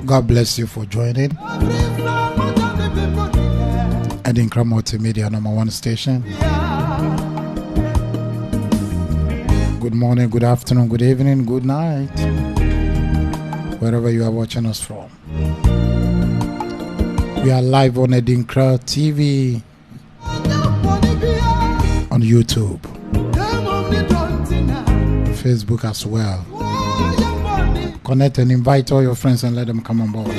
God bless you for joining. Edinkra Multimedia #1 station. Good morning, good afternoon, good evening, good night, wherever you are watching us from. We are live on Edinkra TV, on YouTube, Facebook as well. Connect and invite all your friends and let them come on board.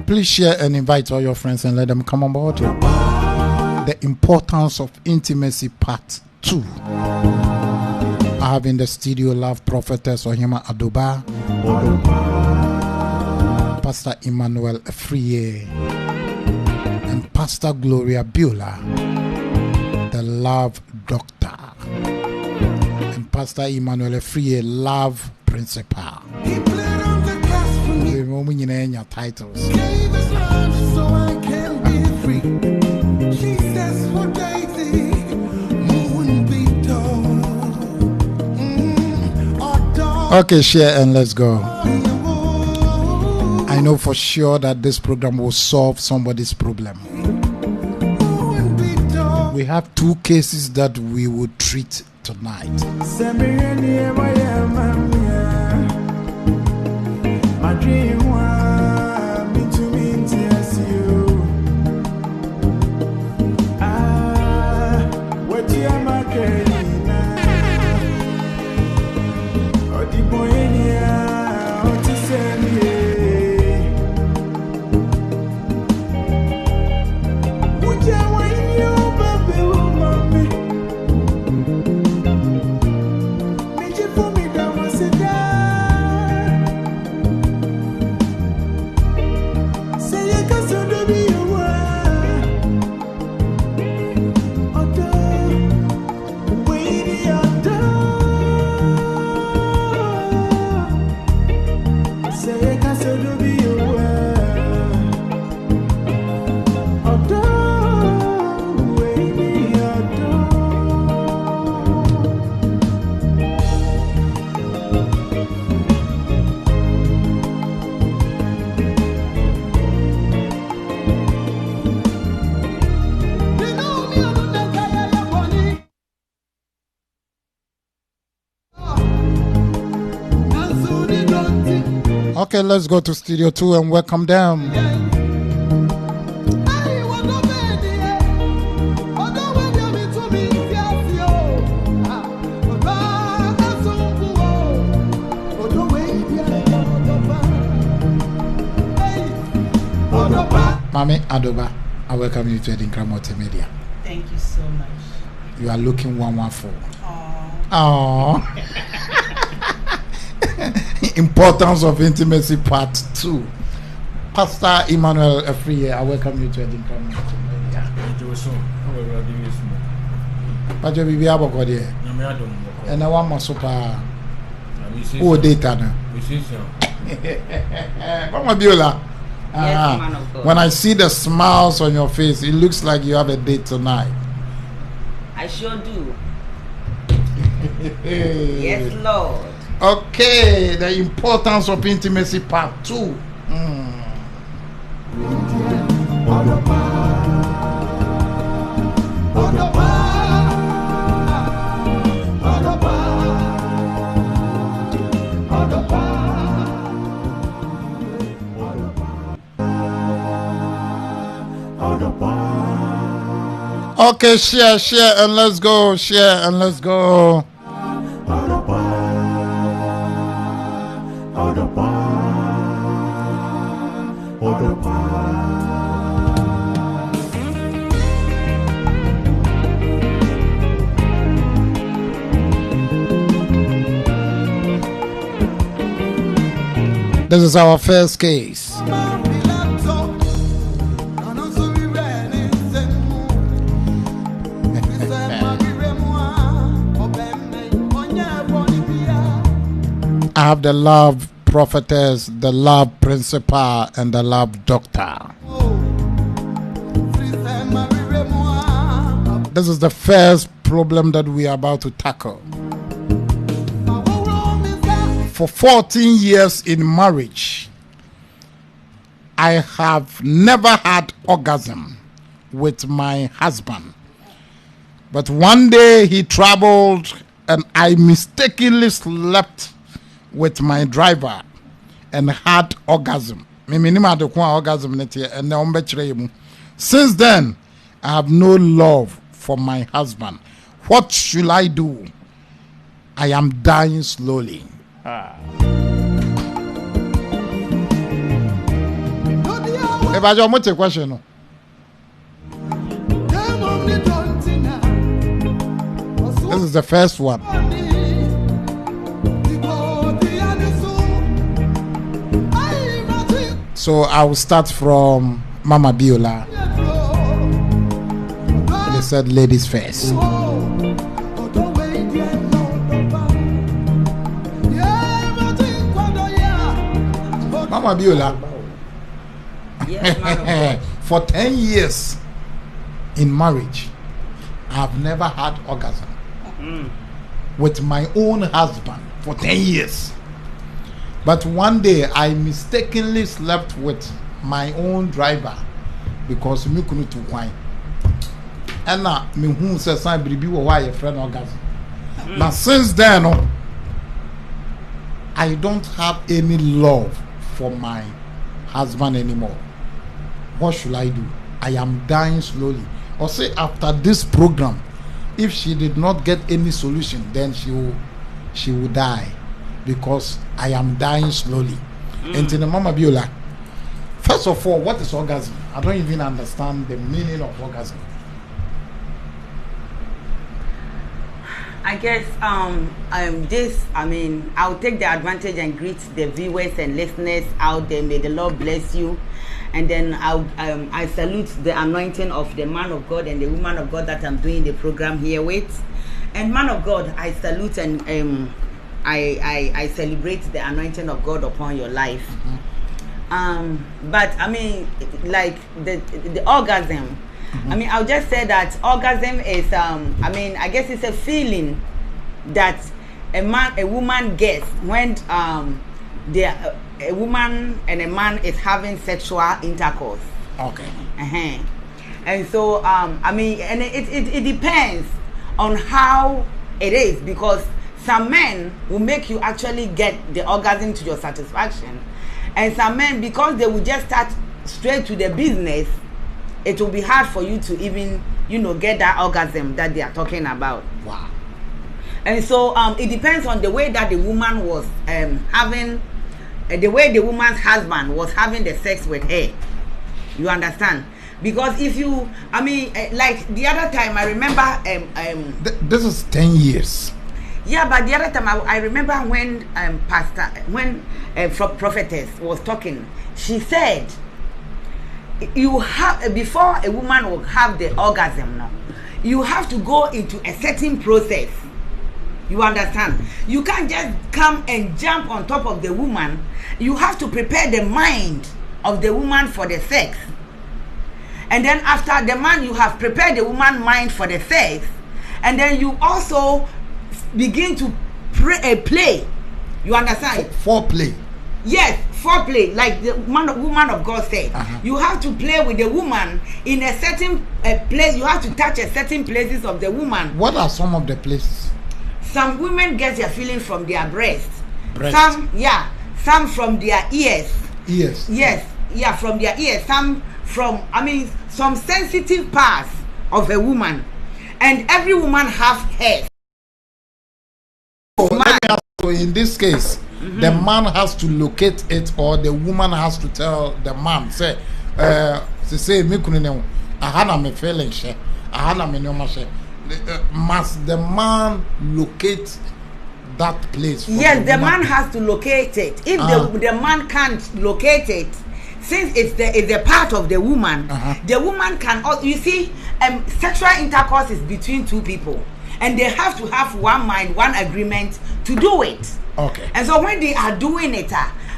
Please share and invite all your friends and let them come on board. The importance of intimacy, part 2. I have in the studio Love Prophetess Ohima Adoba, Pastor EMMANUEL Afriye, and Pastor Gloria Beulah, the Love Doctor, and Pastor EMMANUEL Afriye, Love Principal. Your titles. So I can be free. Jesus for Daisy, won't be done. Okay, share and let's go. I know for sure that this program will solve somebody's problem. We have 2 cases that we will treat tonight. My dream want me to meet you. What you am I getting now? Oh, the boy in here, what to say me? Would you want you, baby, mommy? Meet you for me, that was it. Okay, let's go to Studio 2 and welcome them. Mami Adoba, I welcome you to Edinkra Multimedia. Thank you so much. You are looking 114. Aww. Importance of intimacy, part 2. Pastor EMMANUEL Afriye, I welcome you to Edinkra Multimedia. Pajo bibi aboko de. And I want my super. Oh, data now. Mama Beulah. When I see the smiles on your face, it looks like you have a date tonight. I sure do. Yes, Lord. Okay, the importance of intimacy, part 2. Okay, share and let's go. Share and let's go. This is our first case. have the love prophetess, the love principal, and the love doctor. This is the first problem that we are about to tackle. For 14 years in marriage, I have never had orgasm with my husband. But one day he traveled and I mistakenly slept with my driver and had orgasm. Since then, I have no love for my husband. What should I do? I am dying slowly. If I just a question. This is the first one. So I will start from Mama Biola. They said ladies first. Mama Biola. Yes, for 10 years in marriage, I've never had orgasm with my own husband for 10 years. But one day I mistakenly slept with my own driver because me couldn't to wine. And now me who says I believe why a friend orgasm. But since then, I don't have any love for my husband anymore. What should I do? I am dying slowly. Or say after this program, if she did not get any solution, then she will die, because I am dying slowly. And to the Mama Biola, first of all, what is orgasm? I don't even understand the meaning of orgasm. I guess I'll take the advantage and greet the viewers and listeners out there. May the Lord bless you. And then I salute the anointing of the man of God and the woman of God that I'm doing the program here with. And man of God, I salute and I celebrate the anointing of God upon your life. But I mean, like the orgasm. I mean, I'll just say that orgasm is I guess it's a feeling that a woman gets when a woman and a man is having sexual intercourse. Okay. And so and it depends on how it is, because some men will make you actually get the orgasm to your satisfaction, and some men, because they will just start straight to the business, it will be hard for you to even get that orgasm that they are talking about. Wow. And so it depends on the way that the woman was having the way the woman's husband was having the sex with her. You understand? Because if you, like the other time, I remember this is 10 years. Yeah, but the other time I remember when prophetess was talking, she said, you have, before a woman will have the orgasm now, you have to go into a certain process. You understand? You can't just come and jump on top of the woman. You have to prepare the mind of the woman for the sex. And then after the man, you have prepared the woman's mind for the sex. And then you also begin to play. You understand? Foreplay. Yes, foreplay, like the woman of God said. You have to play with the woman in a certain place. You have to touch a certain places of the woman. What are some of the places? Some women get their feeling from their breasts. Some from their ears. Yes. Yes, yeah, from their ears. Some from, some sensitive parts of a woman. And every woman has hair. So in this case, the man has to locate it, or the woman has to tell the man, say me kunene ahana me feeling she ahana me no she. Must the man locate that place? Yes, the man has to locate it. If the man can't locate it, since it's a part of the woman, the woman can also, you see, sexual intercourse is between two people, and they have to have one mind, one agreement to do it. Okay. And so when they are doing it,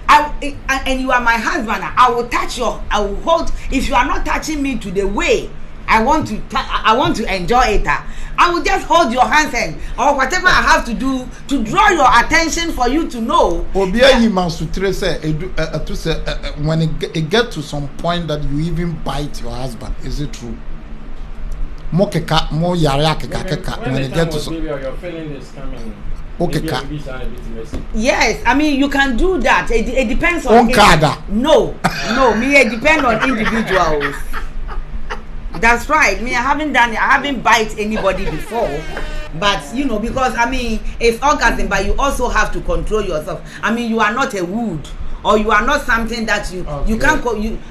and you are my husband, I will hold. If you are not touching me to the way I want to enjoy it, I will just hold your hands or whatever I have to do to draw your attention for you to know. When it gets to some point that you even bite your husband, is it true? When it gets to some, your feeling is coming. Okay. Yes, I mean you can do that. It depends on. No, it depends on individuals. That's right. I haven't done it. I haven't bite anybody before, but because it's orgasm, but you also have to control yourself. You are not a wood, or you are not something that you can't.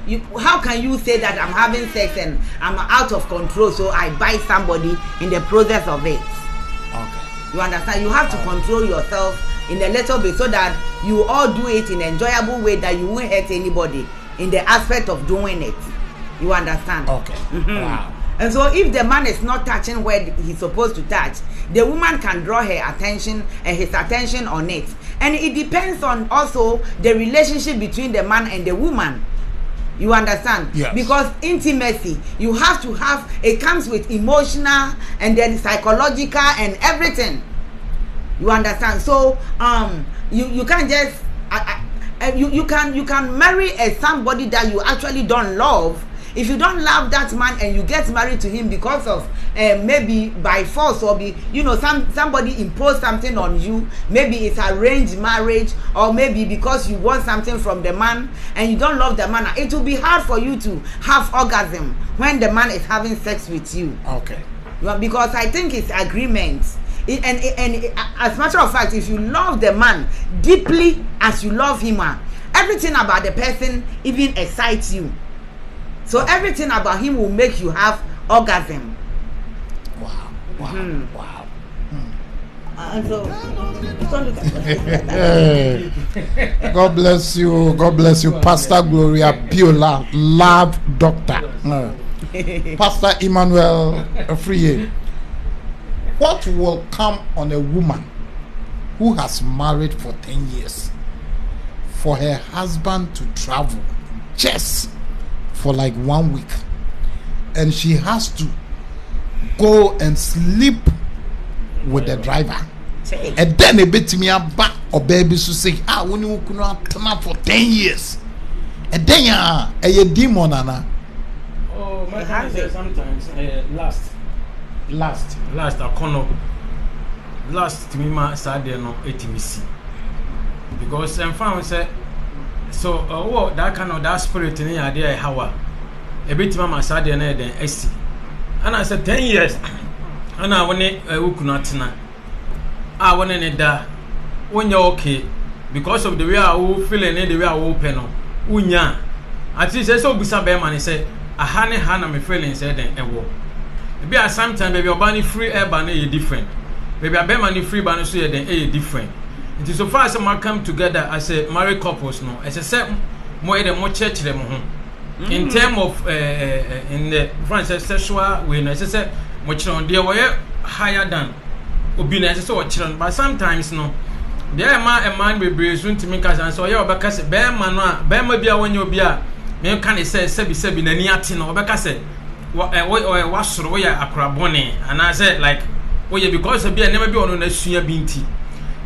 You how can you say that I'm having sex and I'm out of control, so I bite somebody in the process of it? Okay. You understand? You have to control yourself in a little bit so that you all do it in an enjoyable way that you won't hurt anybody in the aspect of doing it. You understand? Okay. Mm-hmm. Wow. And so if the man is not touching where he's supposed to touch, the woman can draw her attention and his attention on it. And it depends on also the relationship between the man and the woman. You understand? Yes. Because intimacy, you have to have, it comes with emotional and then psychological and everything. You understand? So you can't just you can marry somebody that you actually don't love. If you don't love that man and you get married to him because of maybe by force or somebody imposed something on you, maybe it's arranged marriage, or maybe because you want something from the man and you don't love the man, it will be hard for you to have orgasm when the man is having sex with you. Okay. Because I think it's agreements. And as a matter of fact, if you love the man deeply as you love him, everything about the person even excites you. So everything about him will make you have orgasm. Wow. Wow. And so, God bless you. God bless you, Pastor Gloria Piola, love doctor. Pastor EMMANUEL Afriye. What will come on a woman who has married for 10 years for her husband to travel just for like 1 week, and she has to go and sleep with the driver, and then a bit me back or baby to say when you could turn up for 10 years, and then a demon Anna. Oh, my time is sometimes last I can't last to me ma Saturday no ATMC because I'm found say so that kind of that spirit in here there how a bit mama Saturday na den AC and I said 10 years and I want ukunatina I want ne da when you okay because of the way I will feeling the way I open no unya at least so bisa be man say aha ne ha na me feeling say den ewo be a sometimes baby obani free air ban is different. Baby a money free ban so then different. It is so far as some come together as a married couples no. As I said more than more church them in terms of in the French sexual way. As I said much on they were higher than obedience so children, but sometimes no. There a man be brave soon to make us and so you because bear man be a when you be a me can say sebi na ni ati no because what's we are akrabone and I said like because be never be on na sua binti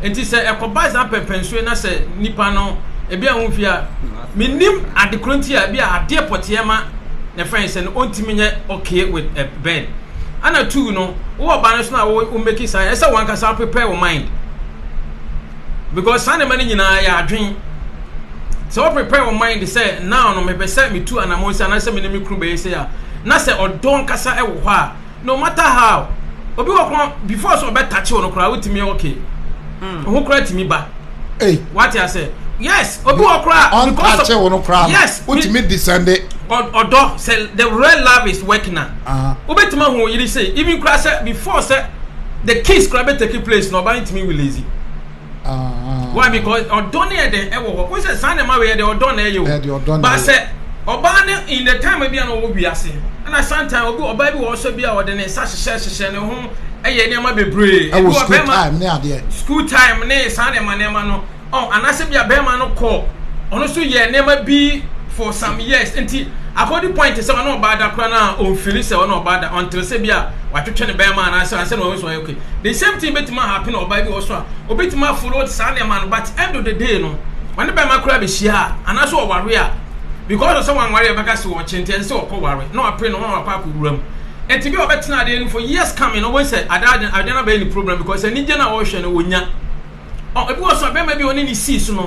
enti say ekoba za pepensu na say nipa no e bia honfia menim adekronti a bia ade potema na friends and ontimi nye okay with a bed ana two no wo ba no so na wo make say say one can prepare your mind because Sunday man nyina ya adwen so prepare your mind say now no me be say me two anamonsi na say me ne kru be say ya na say odon kasa e wo ha no matter how obi wo before so be touch wo no kra wutimi okay who kra timi ba what I say yes obi wo kra on touch wo no kra yes wutimi descend odo say the real love is working now obetima hu yiri say even kra say before say the kiss kra be take place no ba ntimi we lazy why because odon e den e wo say Sunday ma we the odon e yo but say Obana in the time maybe an old biasi. And I sometimes will go, baby, also be our than such a session at home. I near my baby. I was school time, nay, Sunday, my name. Oh, and I said, be a bear man call. Honestly, yeah, never be for some years. Until I got the point is, I know about that crana or Phyllis or no about that until Sabia, what to turn a bear man. I said, okay. The same thing bet my happen or baby also, or bet my followed Sunday man, but end of the day, no. When the bear my crab is here, and I saw a warrior. Because of someone worry about us watching, and so worry. No, I pray no one papa room. And to be a better idea for years coming, always said, I don't have any problem because I need generation when ya. Oh, it was a maybe on any season.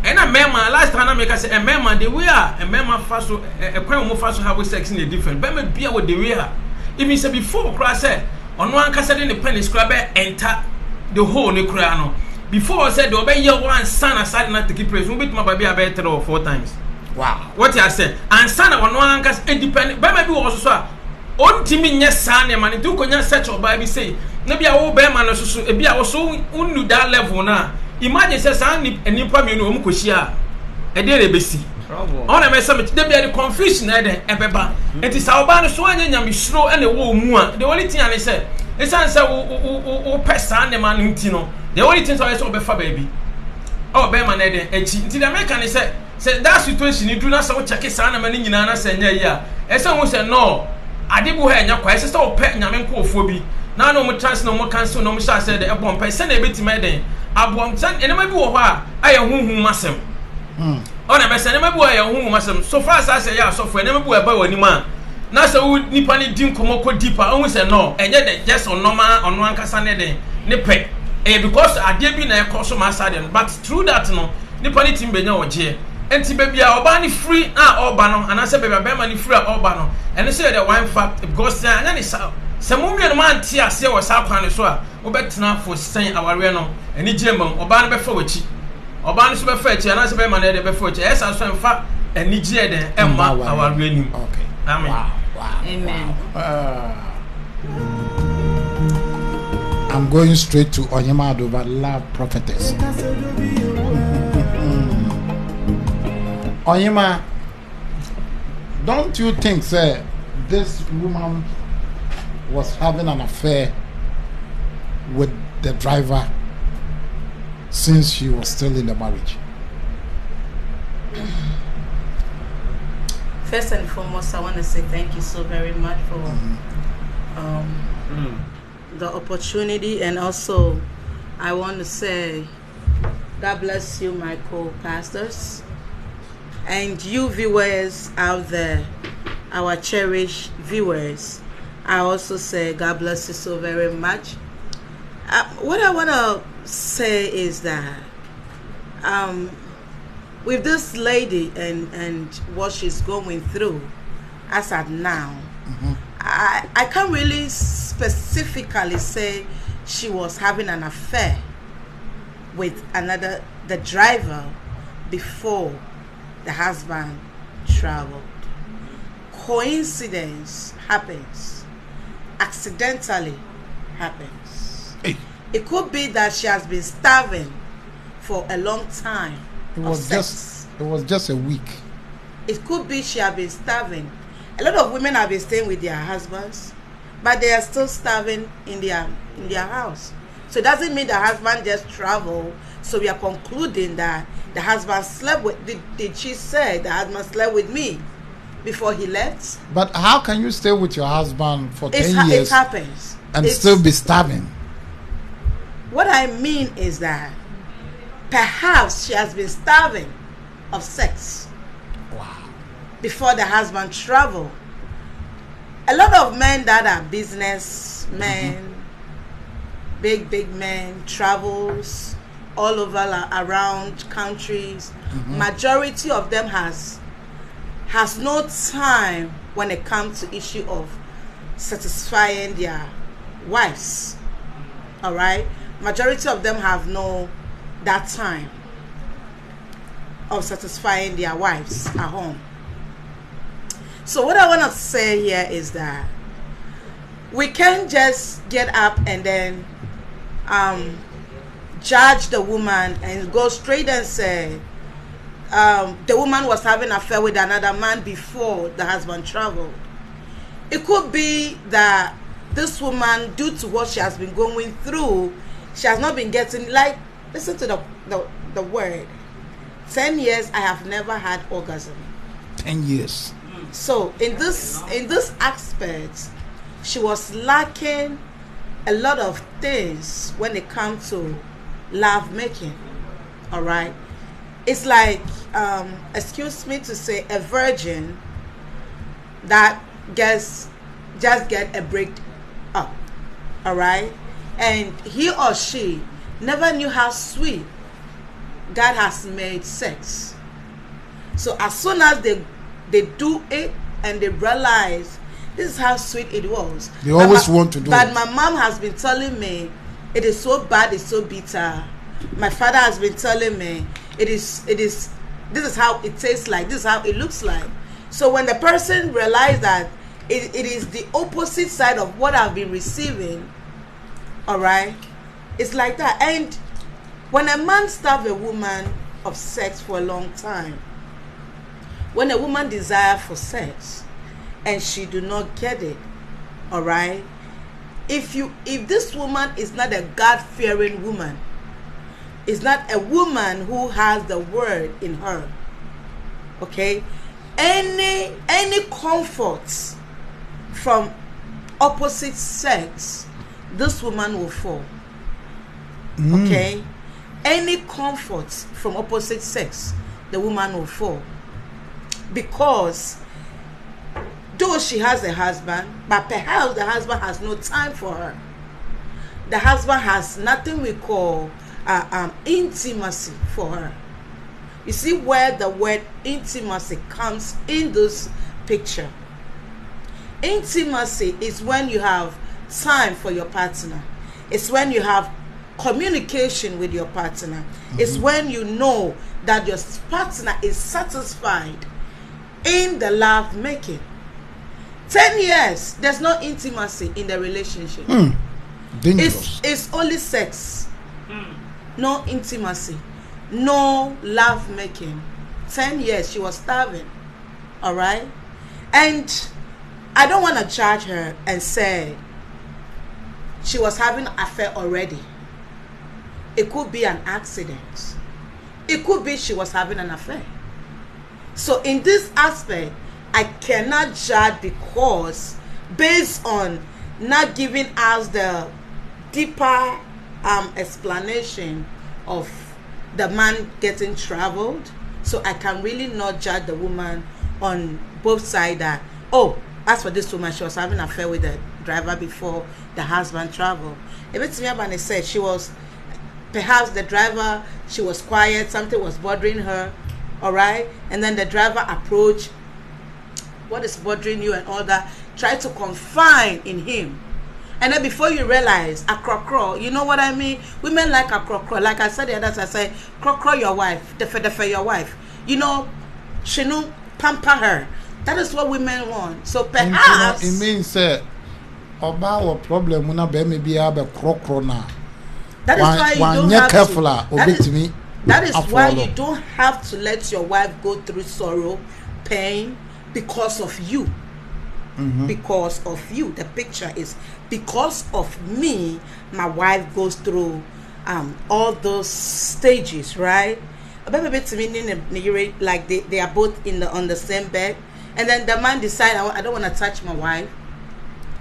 And a member last time I make us a member, the way a member fast, a quite more fast have sex in a different. But maybe be with the way. If you say before, Christ said, on one cassette in the penny scrubber, enter the whole Necrano. Before I said, obey your one son aside not to keep praise, we'll beat my baby a better or 4 times. Wow. What you said, and son of one cast independent, but maybe also. On Timmy, yes, son, and man, do can such a Bible say, maybe a old bear man or be also unu that level now. Imagine says, I need a new problem, Mukushia, a dear BC. On a message, there be a confusion at the Ebeba. It is our banner swan and yam slow and a war more. The only thing I said, it's answer or pest and the man Tino. The only thing I saw before baby. Oh, Bearman, until the American said, that situation you do not so check his son and in Nana said, yeah. And someone said, no. I did go ahead and your sister or pet Yamanko phobia. Now no more chance, no more cancel, no more shall say the upon pay send a bit to my day. I won't send any maybe I am whom must him. On a mess, and never boy, whom must him. So far as I say, yeah, so for never boy about any man. Now so would Nippani dim Komoko deeper, always say no, and yet yes or no man on one Casanade, Nipe. Because I did be a course of my side, but through that no, Nippani Timbeno or Jay. And to baby our bani free or bano, and I said baby money free or bano. And they say that one fact because then it's some woman man tia say was up on the soil, or better now for saying our reno, and the German or ban before which or ban super fetch, and I said man before yes, I saw fact and Niger then Emma our raining. Okay. Amen. Wow. Amen. I'm going straight to Onyemado, but love prophetess. Onyema, don't you think, sir, this woman was having an affair with the driver since she was still in the marriage? First and foremost, I want to say thank you so very much for the opportunity, and also I want to say God bless you, my co-pastors. And you viewers out there, our cherished viewers, I also say God bless you so very much. What I want to say is that with this lady and what she's going through as at now, I can't really specifically say she was having an affair with the driver before the husband traveled. Coincidence happens. Accidentally happens. Hey. It could be that she has been starving for a long time. It was just a week. It could be she has been starving. A lot of women have been staying with their husbands, but they are still starving in their house. So it doesn't mean the husband just traveled. So we are concluding that the husband slept with. Did she say the husband slept with me before he left? But how can you stay with your husband for 10 years? It happens. And still be starving? What I mean is that perhaps she has been starving of sex. Wow. Before the husband traveled. A lot of men that are businessmen, big men, travels all over around countries. Majority of them has no time when it comes to issue of satisfying their wives. All right, majority of them have no that time of satisfying their wives at home. So what I want to say here is that we can't just get up and then judge the woman and go straight and say the woman was having an affair with another man before the husband traveled. It could be that this woman, due to what she has been going through, she has not been getting, like, listen to the word. 10 years I have never had orgasm. 10 years. So in this aspect, she was lacking a lot of things when it comes to love making. All right, it's like excuse me to say, a virgin that just get a break up. All right, and he or she never knew how sweet God has made sex. So as soon as they do it and they realize this is how sweet it was, they always want to do it. But my mom has been telling me it is so bad, it's so bitter. My father has been telling me this is how it tastes like, this is how it looks like. So when the person realized that it is the opposite side of what I've been receiving, all right, it's like that. And when a man starves a woman of sex for a long time, when a woman desires for sex and she do not get it, all right, if this woman is not a God-fearing woman, is not a woman who has the word in her, okay, any comfort from opposite sex, this woman will fall. Okay, any comfort from opposite sex, the woman will fall, because though she has a husband, but perhaps the husband has no time for her. The husband has nothing we call intimacy for her. You see where the word intimacy comes in this picture. Intimacy is when you have time for your partner. It's when you have communication with your partner. It's when you know that your partner is satisfied in the love making. 10 years, there's no intimacy in the relationship. It's only sex. No intimacy, no love making. 10 years she was starving. All right, and I don't want to judge her and say she was having an affair already. It could be an accident. It could be she was having an affair. So in this aspect, I cannot judge, because based on not giving us the deeper explanation of the man getting traveled, so I can really not judge the woman on both sides that, oh, as for this woman, she was having an affair with the driver before the husband traveled. Even Timiabane said she was, perhaps the driver, she was quiet, something was bothering her, all right, and then the driver approached, what is bothering you and all that, try to confide in him. And then before you realize, a crocro, you know what I mean? Women like a crocro. Like I said the others, I say, crocro your wife, defe your wife. You know, she no pamper her. That is what women want. So perhaps it means that our problem when be be a crocro now. That is why you don't have careful, to. That is why you don't have to let your wife go through sorrow, pain, because of you. Because of you. The picture is, because of me, my wife goes through all those stages, right? Like they are both on the same bed, and then the man decides, I don't want to touch my wife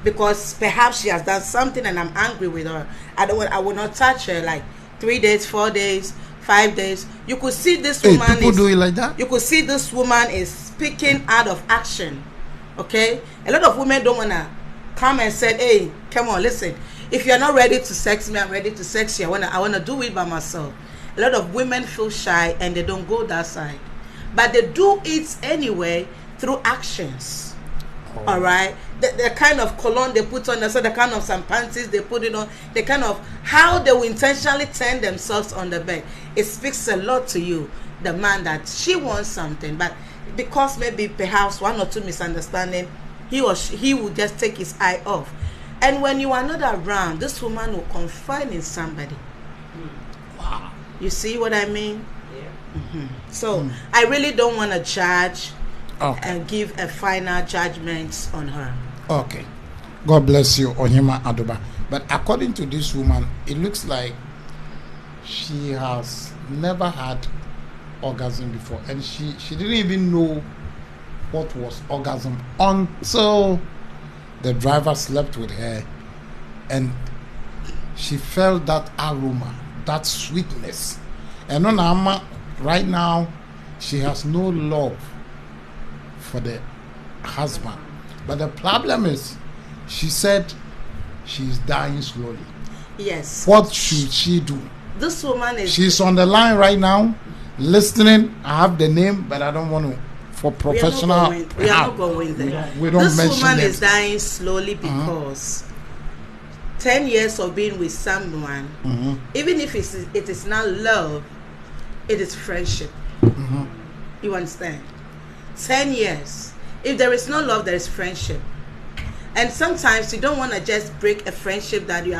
because perhaps she has done something and I'm angry with her. I will not touch her. Like 3 days, 4 days, 5 days. You could see this woman do it like that. You could see this woman is speaking out of action. Okay, a lot of women don't wanna come and say, hey, come on, listen, if you're not ready to sex me, I'm ready to sex you. I wanna do it by myself. A lot of women feel shy and they don't go that side, but they do it anyway through actions. All right, the kind of cologne they put on, so the kind of some panties they put it on, the kind of how they will intentionally turn themselves on the bed. It speaks a lot to you, the man, that she wants something, but because maybe perhaps 1 or 2 misunderstanding, he will just take his eye off. And when you are not around, this woman will confide in somebody. Wow. You see what I mean? Yeah. So I really don't want to judge Okay. and give a final judgment on her. Okay. God bless you, Ohima Adoba. But according to this woman, it looks like she has never had orgasm before, and she didn't even know what was orgasm until the driver slept with her, and she felt that aroma, that sweetness. And on Amma, right now, she has no love for the husband. But the problem is, she said she's dying slowly. Yes. What should she do? This woman is. She's on the line right now, listening. I have the name, but I don't want to. For professional, we are not going there. We don't this mention woman names. is dying slowly because 10 years of being with someone, even if it is not love, it is friendship. You understand? 10 years. If there is no love, there is friendship. And sometimes you don't want to just break a friendship that you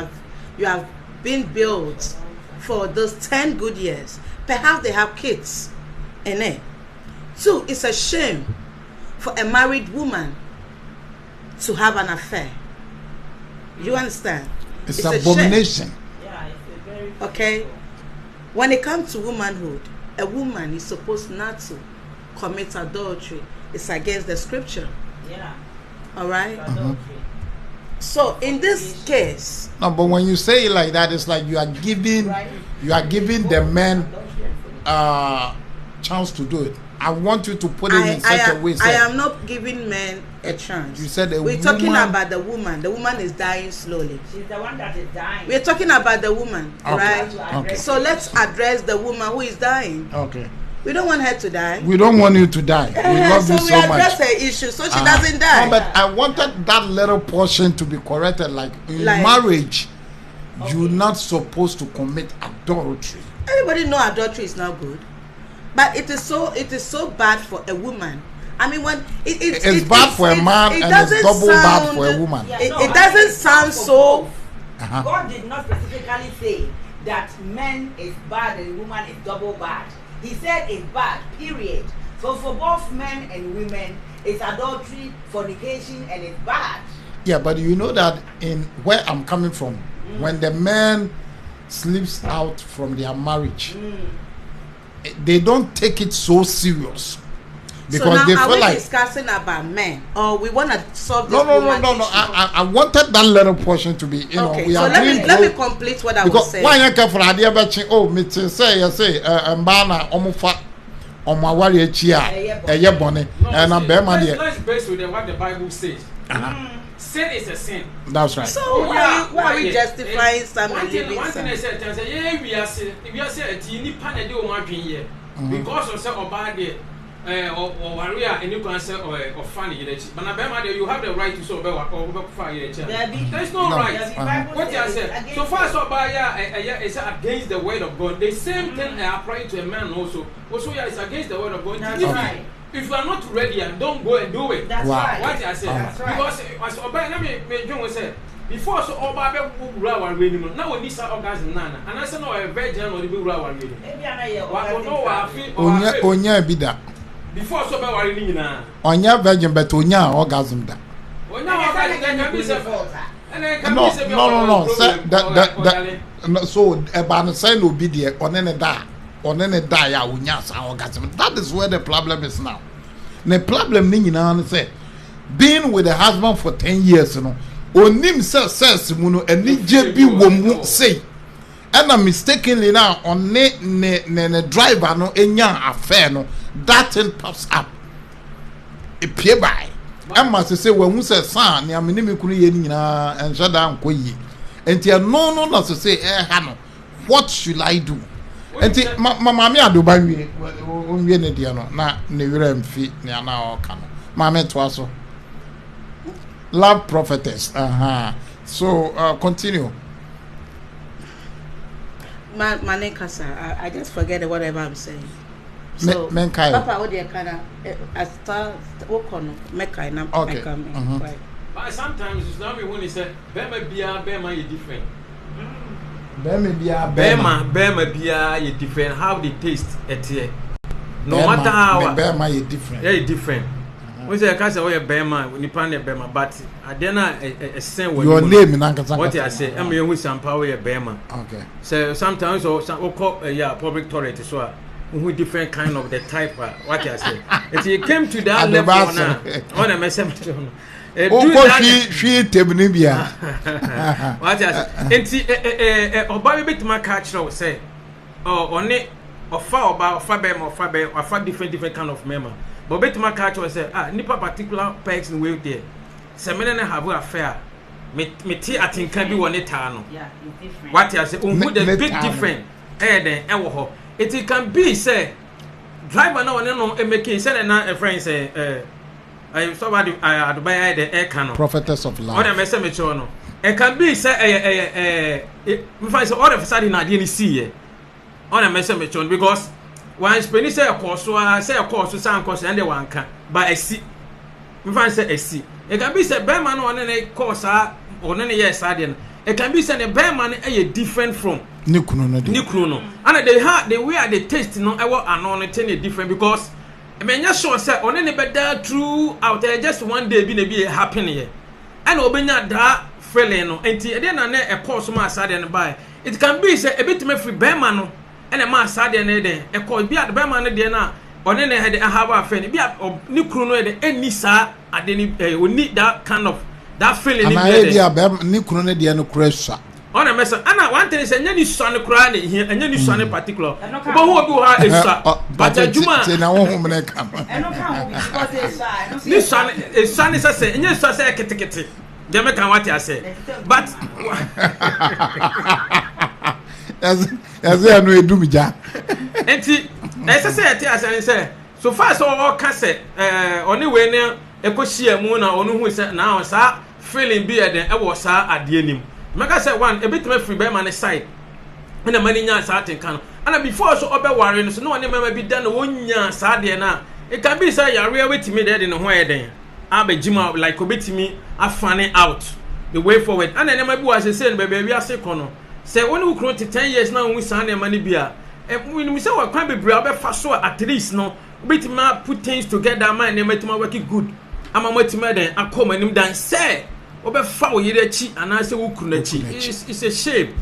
have been built for those 10 good years. Perhaps they have kids in it. 2, it's a shame for a married woman to have an affair. You understand? It's abomination. Yeah, it's a very. Okay? When it comes to womanhood, a woman is supposed not to commit adultery. It's against the scripture. Yeah. All right? Adultery. So in this case, No, but when you say it like that, it's like you are giving the men chance to do it. I want you to put it in such a way. I am not giving men a chance. You said we're talking about the woman. The woman is dying slowly. She's the one that is dying. We're talking about the woman, Okay. right? Okay. So let's address the woman who is dying. Okay. We don't want her to die. We don't want you to die. We love you so we so much. address her issue so she doesn't die. No, but I wanted that little portion to be corrected. Like in Like- marriage, you're not supposed to commit adultery. Everybody know adultery is not good, but it is so bad for a woman. I mean, when It's bad for a man and it's doesn't double bad sound- for a woman. Yeah, It, no, it I doesn't think it's sound bad for so. both. God did not specifically say that men is bad and woman is double bad. He said it's bad, period. So for both men and women, it's adultery, fornication, and it's bad. Yeah, but you know that in where I'm coming from, when the man sleeps out from their marriage, they don't take it so serious because So now they are feel we like discussing about men, or we want to solve this no. woman issue? I wanted that little portion to be, you know, Okay, we so are let doing me complete what I was because saying. why you care for idea about oh me to say you say mbana omufa omawari echi a eye bone and na be ma there. Let's base with what the Bible says. Sin is a sin. That's right. So Oh, why are we yeah. justifying some and leaving One thing some? I said, yeah, we are saying a teeny pan a day or one here because of some bad day. Or warrior and you can say or funny, but you have the right to so or fire. There's no right. What you said. So far, so by is against the word of God. The same thing I apply to a man also. Also, yeah, it's against the word of God. That's right. If you are not ready, don't go and do it. That's Wow. right. What I said. That's right. Because as Oba, let me John say. Before so Oba be rule our reading. Now we need some orgasm nana. And I say no a virgin or the rule our reading. Maybe I'm not here. What no wa feel Onya bi da. before so be worry ni na. Onya virgin but onya orgasm da. No. Say that so about say no be there on any da ya onya sa orgasm. That is where the problem is now. The problem ni nyina say being with a husband for 10 years, you know, onim says mu no ani je bi wo mu say. And mistakenly now on ne driver no enya affair no that thing pops up. A pay by. I must say when we say son, ne amini me kunu ye nyina enhwe da nko yi. Enti no so say no. What should I do? Enti mama me adoba wie onwie ne dia no na ne wira mfi ne ana o ka no. Mama to aso. Love prophetess. So continue. My name Kasa. I just forget whatever I'm saying. So, Menkai. Papa, what do you kind of as start work on Menkai na Okay. Right. But sometimes it's not me when he said Bema is different. Bema bia Bema is different. How they taste at here. no matter how Bema is different. Yeah, different. We say I say we Bema, nipa na Bema, but adena a sen your name in Ankasa. What I say, I'm you some power Bema. Okay. So sometimes or some call public toilet so who different kind of the type what I say. If you came to that level now, on a message. She Tebnibia. What I say. Or Bobby bit my catch say, oh, on it. Or far about far different kind of member. But bet my catch was say, nipa particular person will there. Semena have affair. Me tea I think can be one etano. Yeah, it's different. What I say, the big different. It can be say driver now and making said a friend say I somebody I buy the air cannon. Prophetess of love. On a message no. It can be say we find all of a sudden I didn't see on a message because one Spanish say a course to sound course and the one can but I see we find say a see it can be said Bearman on any course or any year sardine it can be said a Bearman a different from Nikruno and they had the way they taste no I want an different because I mean just sure say on any better true out there just one day be happening here and obenya that feeling no and then a course my sardine by it can be say a bit me free Bearman and a man sad and a call be at the Bearman dinner or then had a have a friend be at Nikruno any sa I didn't we need that kind of that feeling in Nikruno the Crusher. On a mess and I want to say any son crying here and any son in particular. But who do her is but a Juma this son is a say and yes I say kitty. They make what I say. But as they know do me ja enti as I say so far so all can say only way na ekohia mu na onu hu say na sa feeling be den e wo sa ade anim make say one a bit me free be man side na mani nya sa ten kan and before so obe ware no so no one mama bi da na wonya sa de na it can be say yare wetimi de no ho e den abegima like obetimi afane out the way forward and na ma bi wa say no be ase kono say when we grow to 10 years now we san e mani bia when we say we can be bra be fa so at least no bit ma put things together man e matima work good ama matima den akoma nim dan say obe fa wo yire chi ana say wo kunu chi it's a shame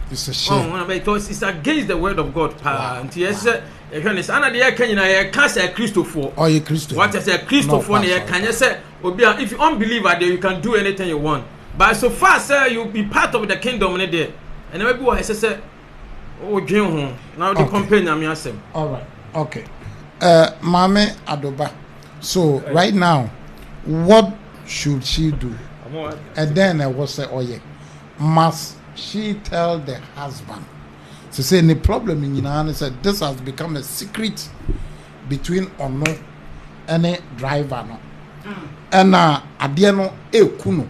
because it's against the word of God and yes ehwene say ana de kanyina ye can say Christopher or ye Christo what I say Christopher ne ye can say obi if you unbeliever there you can do anything you want but so far say you be part of the kingdom ne there and maybe what I say oh dream home now the company am yasem all right okay Mame Adoba so right now what should she do and then I was say oh yeah must she tell the husband to say the problem in Yinana said this has become a secret between Ono and a driver no and adiano kuno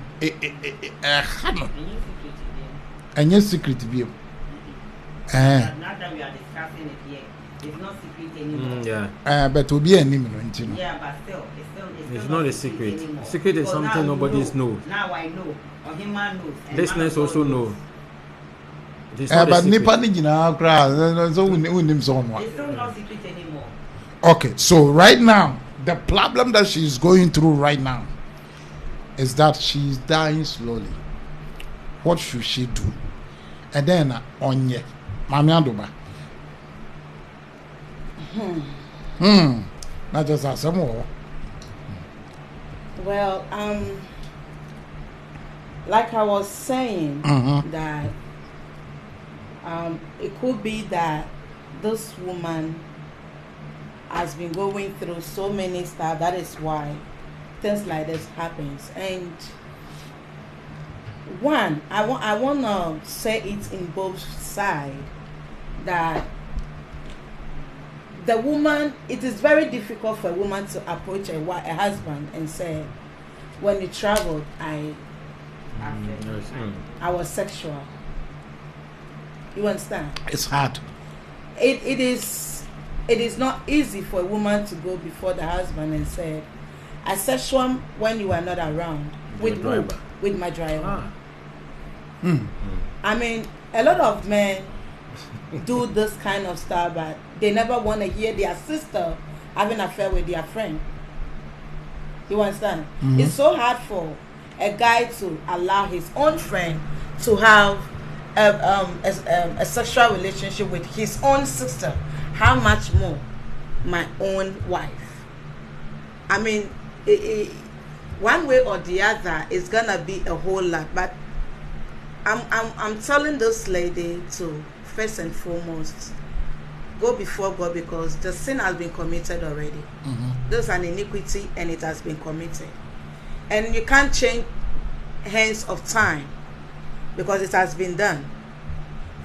hano and your secret view. Not that we are discussing it here. It's not secret anymore. But to be an imminent. Yeah, but still, it's not a secret. Anymore. Secret is something nobody knows. Now I know, or him man knows. Listeners also know. But Nipani Gina crowd, so we name someone. It's still not secret anymore. Okay, so right now, the problem that she's going through right now is that she's dying slowly. What should she do? And then Onye, Mami Adoba. Not just as some more. Well, like I was saying, that it could be that this woman has been going through so many stuff. That is why things like this happens. And one, I want to say it in both sides that the woman, it is very difficult for a woman to approach a husband and say, when you traveled, I was sexual. You understand? It's hard. It is not easy for a woman to go before the husband and say, I sexual when you are not around. With who? With my driver. I mean, a lot of men do this kind of stuff, but they never want to hear their sister having an affair with their friend. You understand? Mhm. It's so hard for a guy to allow his own friend to have a sexual relationship with his own sister. How much more my own wife? I mean, one way or the other, it's gonna be a whole lot. But I'm telling this lady to first and foremost go before God, because the sin has been committed already. There's an iniquity and it has been committed, and you can't change hands of time because it has been done.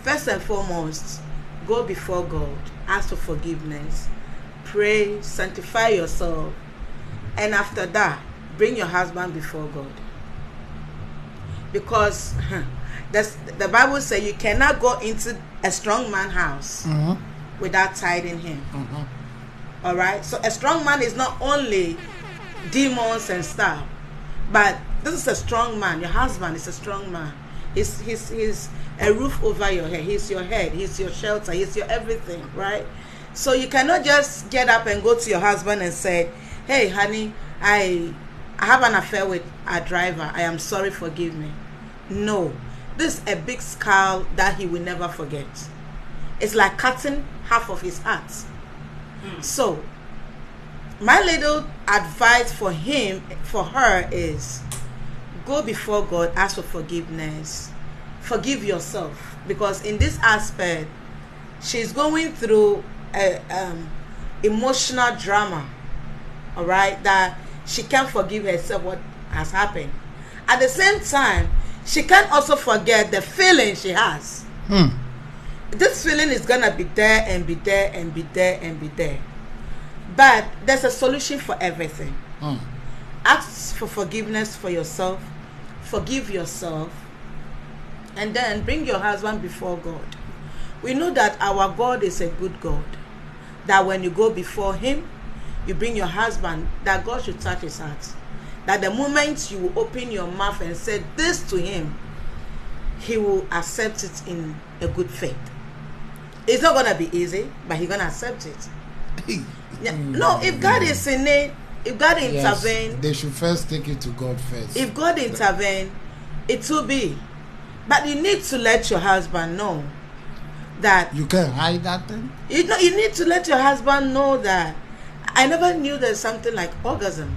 First and foremost, go before God, ask for forgiveness, pray, sanctify yourself, and after that, bring your husband before God. Because the Bible says you cannot go into a strong man's house without tiding him. All right? So a strong man is not only demons and stuff, but this is a strong man. Your husband is a strong man. He's a roof over your head. He's your head. He's your shelter. He's your everything, right? So you cannot just get up and go to your husband and say, hey, honey, I have an affair with a driver. I am sorry, forgive me. No. This is a big scar that he will never forget. It's like cutting half of his heart. So, my little advice for her is go before God, ask for forgiveness, forgive yourself, because in this aspect, she's going through emotional drama, all right, that she can't forgive herself what has happened. At the same time, she can't also forget the feeling she has. This feeling is gonna be there and be there and be there and be there. But there's a solution for everything. Ask for forgiveness for yourself, forgive yourself, and then bring your husband before God. We know that our God is a good God. That when you go before him, you bring your husband, that God should touch his heart. That the moment you will open your mouth and say this to him, he will accept it in a good faith. It's not going to be easy, but he's going to accept it. No, if God is in it, if God intervene, they should first take it to God first. If God intervene, it will be. But you need to let your husband know that you can't hide that thing. You need to let your husband know that I never knew there's something like orgasm.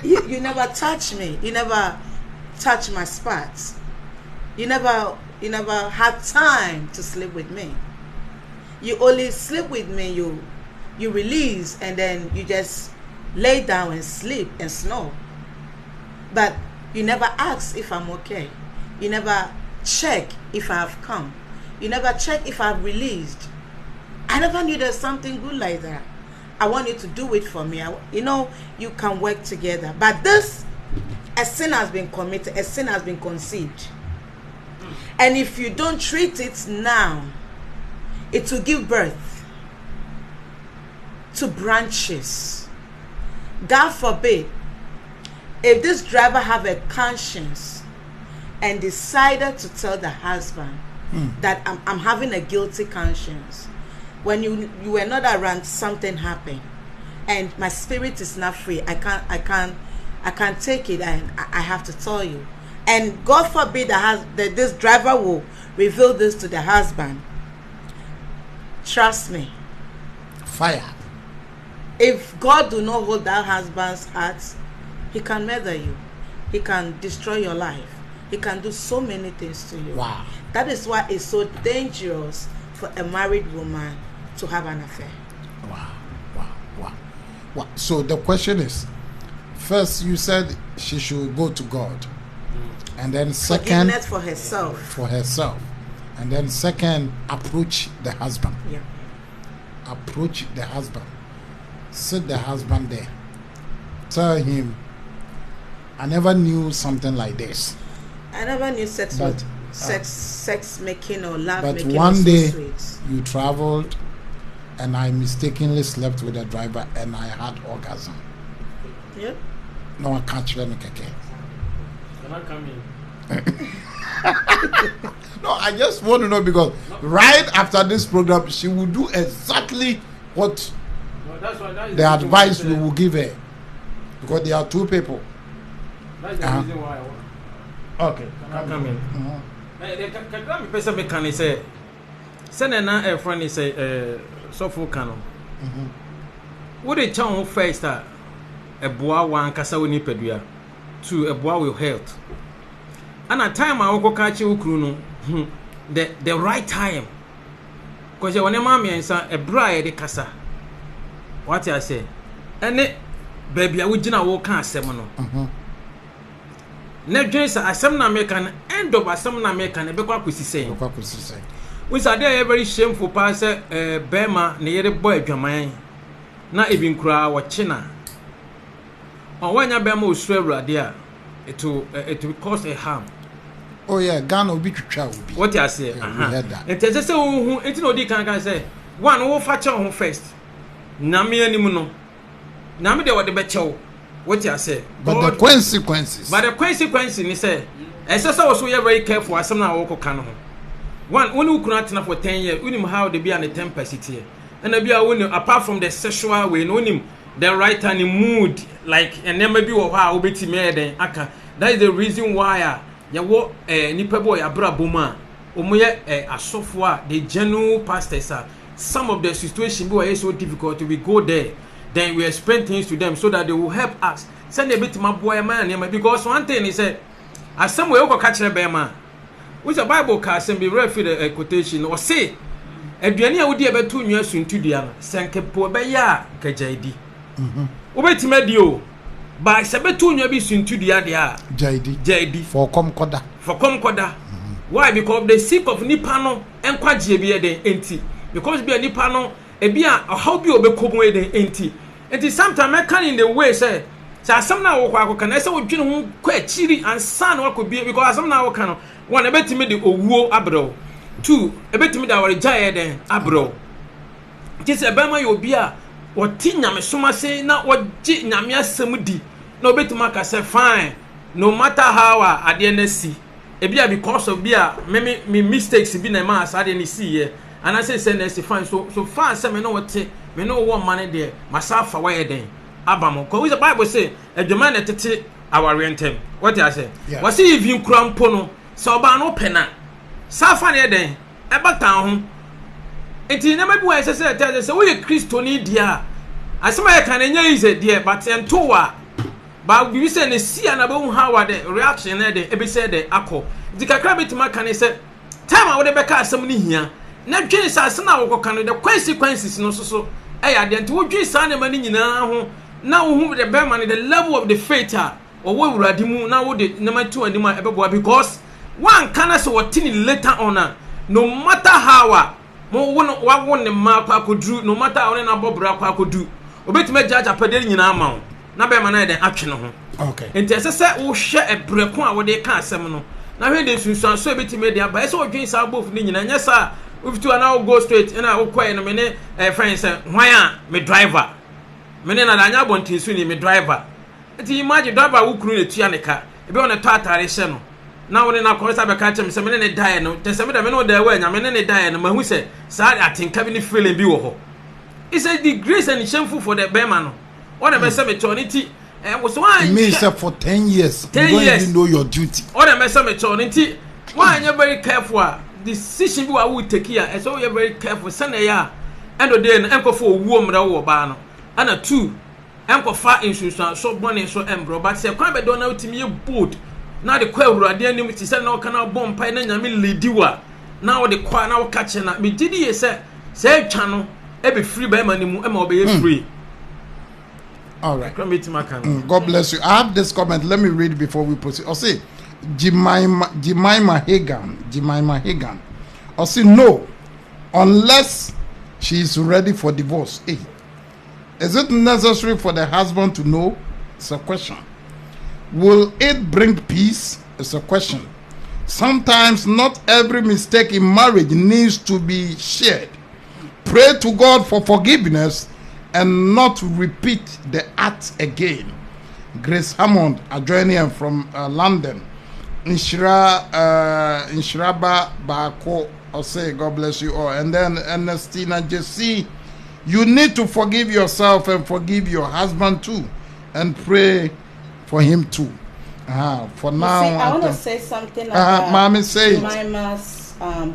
you never touch me. You never touch my spots. You never had time to sleep with me. You only sleep with me, you release, and then you just lay down and sleep and snore. But you never ask if I'm okay. You never check if I've come. You never check if I've released. I never knew there's something good like that. I want you to do it for me. You can work together. But a sin has been committed, a sin has been conceived. And if you don't treat it now, it will give birth to branches. God forbid, if this driver have a conscience and decided to tell the husband that I'm having a guilty conscience, when you were not around, something happened, and my spirit is not free. I can't take it, and I have to tell you. And God forbid that this driver will reveal this to the husband. Trust me. Fire. If God do not hold that husband's heart, he can murder you. He can destroy your life. He can do so many things to you. Wow. That is why it's so dangerous for a married woman to have an affair. Wow. So the question is, first you said she should go to God. And then second, forgiveness for herself. And then second, approach the husband. Yeah. Approach the husband. Sit the husband there. Tell him, I never knew something like this. I never knew sex making or love making. But one day sweet. You traveled, and I mistakenly slept with a driver, and I had orgasm. Yep. No one can't tell me keke. Can I come in? No, I just want to know, because right after this program, she will do exactly what that's why that is the advice we will give her, because there are two people. That's the reason why I want. Okay. Can I come in? Can person me can say send na a friend say so for canon. What they chow first a boa one kasa woni pedua to a boa with health. And at time I go catch you no the right time. Because you want a mammy and son a bride de kasa. What I say? And it baby I would dinner walk can semono. Na dwes asem na make an end of asem na make an e be kwa kwesi say we say dey very shameful pass bema na yere boy adwaman na ebi nkura wo china on wanya bema osu awurade a it will cause a harm. Oh yeah, Ghana obi twitwa obi. What you say? It is say hu enti no di kan say one wo fa che ho first na me anim no na me de wo de be chew. What you say? But God, the consequences. But the consequences, he said, as I was very careful, as some now walk can. One, when you couldn't enough for 10 years, we know how they be on the tempest here. And be apart from the sexual way, know him the right and the mood, like, and then maybe how be made and aka. That is the reason why you walk a nipa boy, a bra boma, Omoya a software, the general pastors are. Some of the situations were so difficult, we go there. Then we explain things to them so that they will help us. Send a bit to my boy man, because one thing he said, as some way over catch a bear man, which a Bible cast and be read for the quotation or say, a duania would be about 2 years into the other, sank poor beya, KJD. Obey medio, by 2 years into the other, JD for Comcoda. For Comcoda. Why? Because the sick of Nipano and Quaji be empty. Because be a Nipano, a beer, a hobby of a common empty. It is sometimes I can in the way say some now can I say what you quite chilly and sun what could be because some now can one a bit to me the owo abro 2 a bit to me our giant then abro. Just a bama your beer or tinya me suma say not what nyamia semudi no bit to make us say fine no matter how I didn't see a beer because of beer me mistakes be na mass I didn't see here and I say send us fine so far some know what me no one money there myself away then abamo because the Bible say a demand tete our rentem what I say was see if you crampo no so ba no pena safa ne den e bata ho enti na mabu I say tell say we Christo ni dia asema e kan enya is there but ento wa ba bi say na si na be hu how the reaction na dey e be say the akọ di kakra betima kan say time a wo de be ka asem ni hia na dwen sa asena wo kan the consequences no so I didn't would you sign a man in now who the bear man the level of the faith or what would I do now would it number 2 and my because one can say what tin later on no matter how more one the mark I could do no matter how any Bob I could do obey to me judge a pedal in our mount na be man the action okay and just say oh share a break what they can't seminal now when they so bit me there but so drinks are both in and yes sir. If to now go straight and I will quite in a minute, friends, why me driver? Mene na anya bontin so ni me driver. Enti imagine driver wo kru na tua ne ka. E be on tatare hye no. Na woni na ko sa be ka chem se mene ne die no. Te se me da me no da wa nya mene ne die no mahu se sa atinka bi ni feeling bi wo ho. It's a disgrace and shameful for the bear no. What be say me choniti was why me say for 10 years. 10 you don't years. even know your duty. What be say me choniti why you very careful. Decision we will take here, and so we are very careful. Send a ya, and the day and for warm raw ban, and a 2 and far insurance, so money so embro, but say, quite don't know to me a boat. Now the quail are the enemy to send no canal bomb pine and Yamil Diwa. Now the quite now catching up. Me did he say channel, every free by money, and be free. All right, God bless you. I have this comment. Let me read before we proceed. I'll say. Jemima Hagan. Or say no, unless she is ready for divorce. Hey, is it necessary for the husband to know? It's a question. Will it bring peace? It's a question. Sometimes not every mistake in marriage needs to be shared. Pray to God for forgiveness and not repeat the act again. Grace Hammond, adjoining from London. Inshiraba Bako, I'll say God bless you all. And then Ernestina JC You need to forgive yourself and forgive your husband too, and pray for him too. For now, I want to say something about Mommy, say Jemima's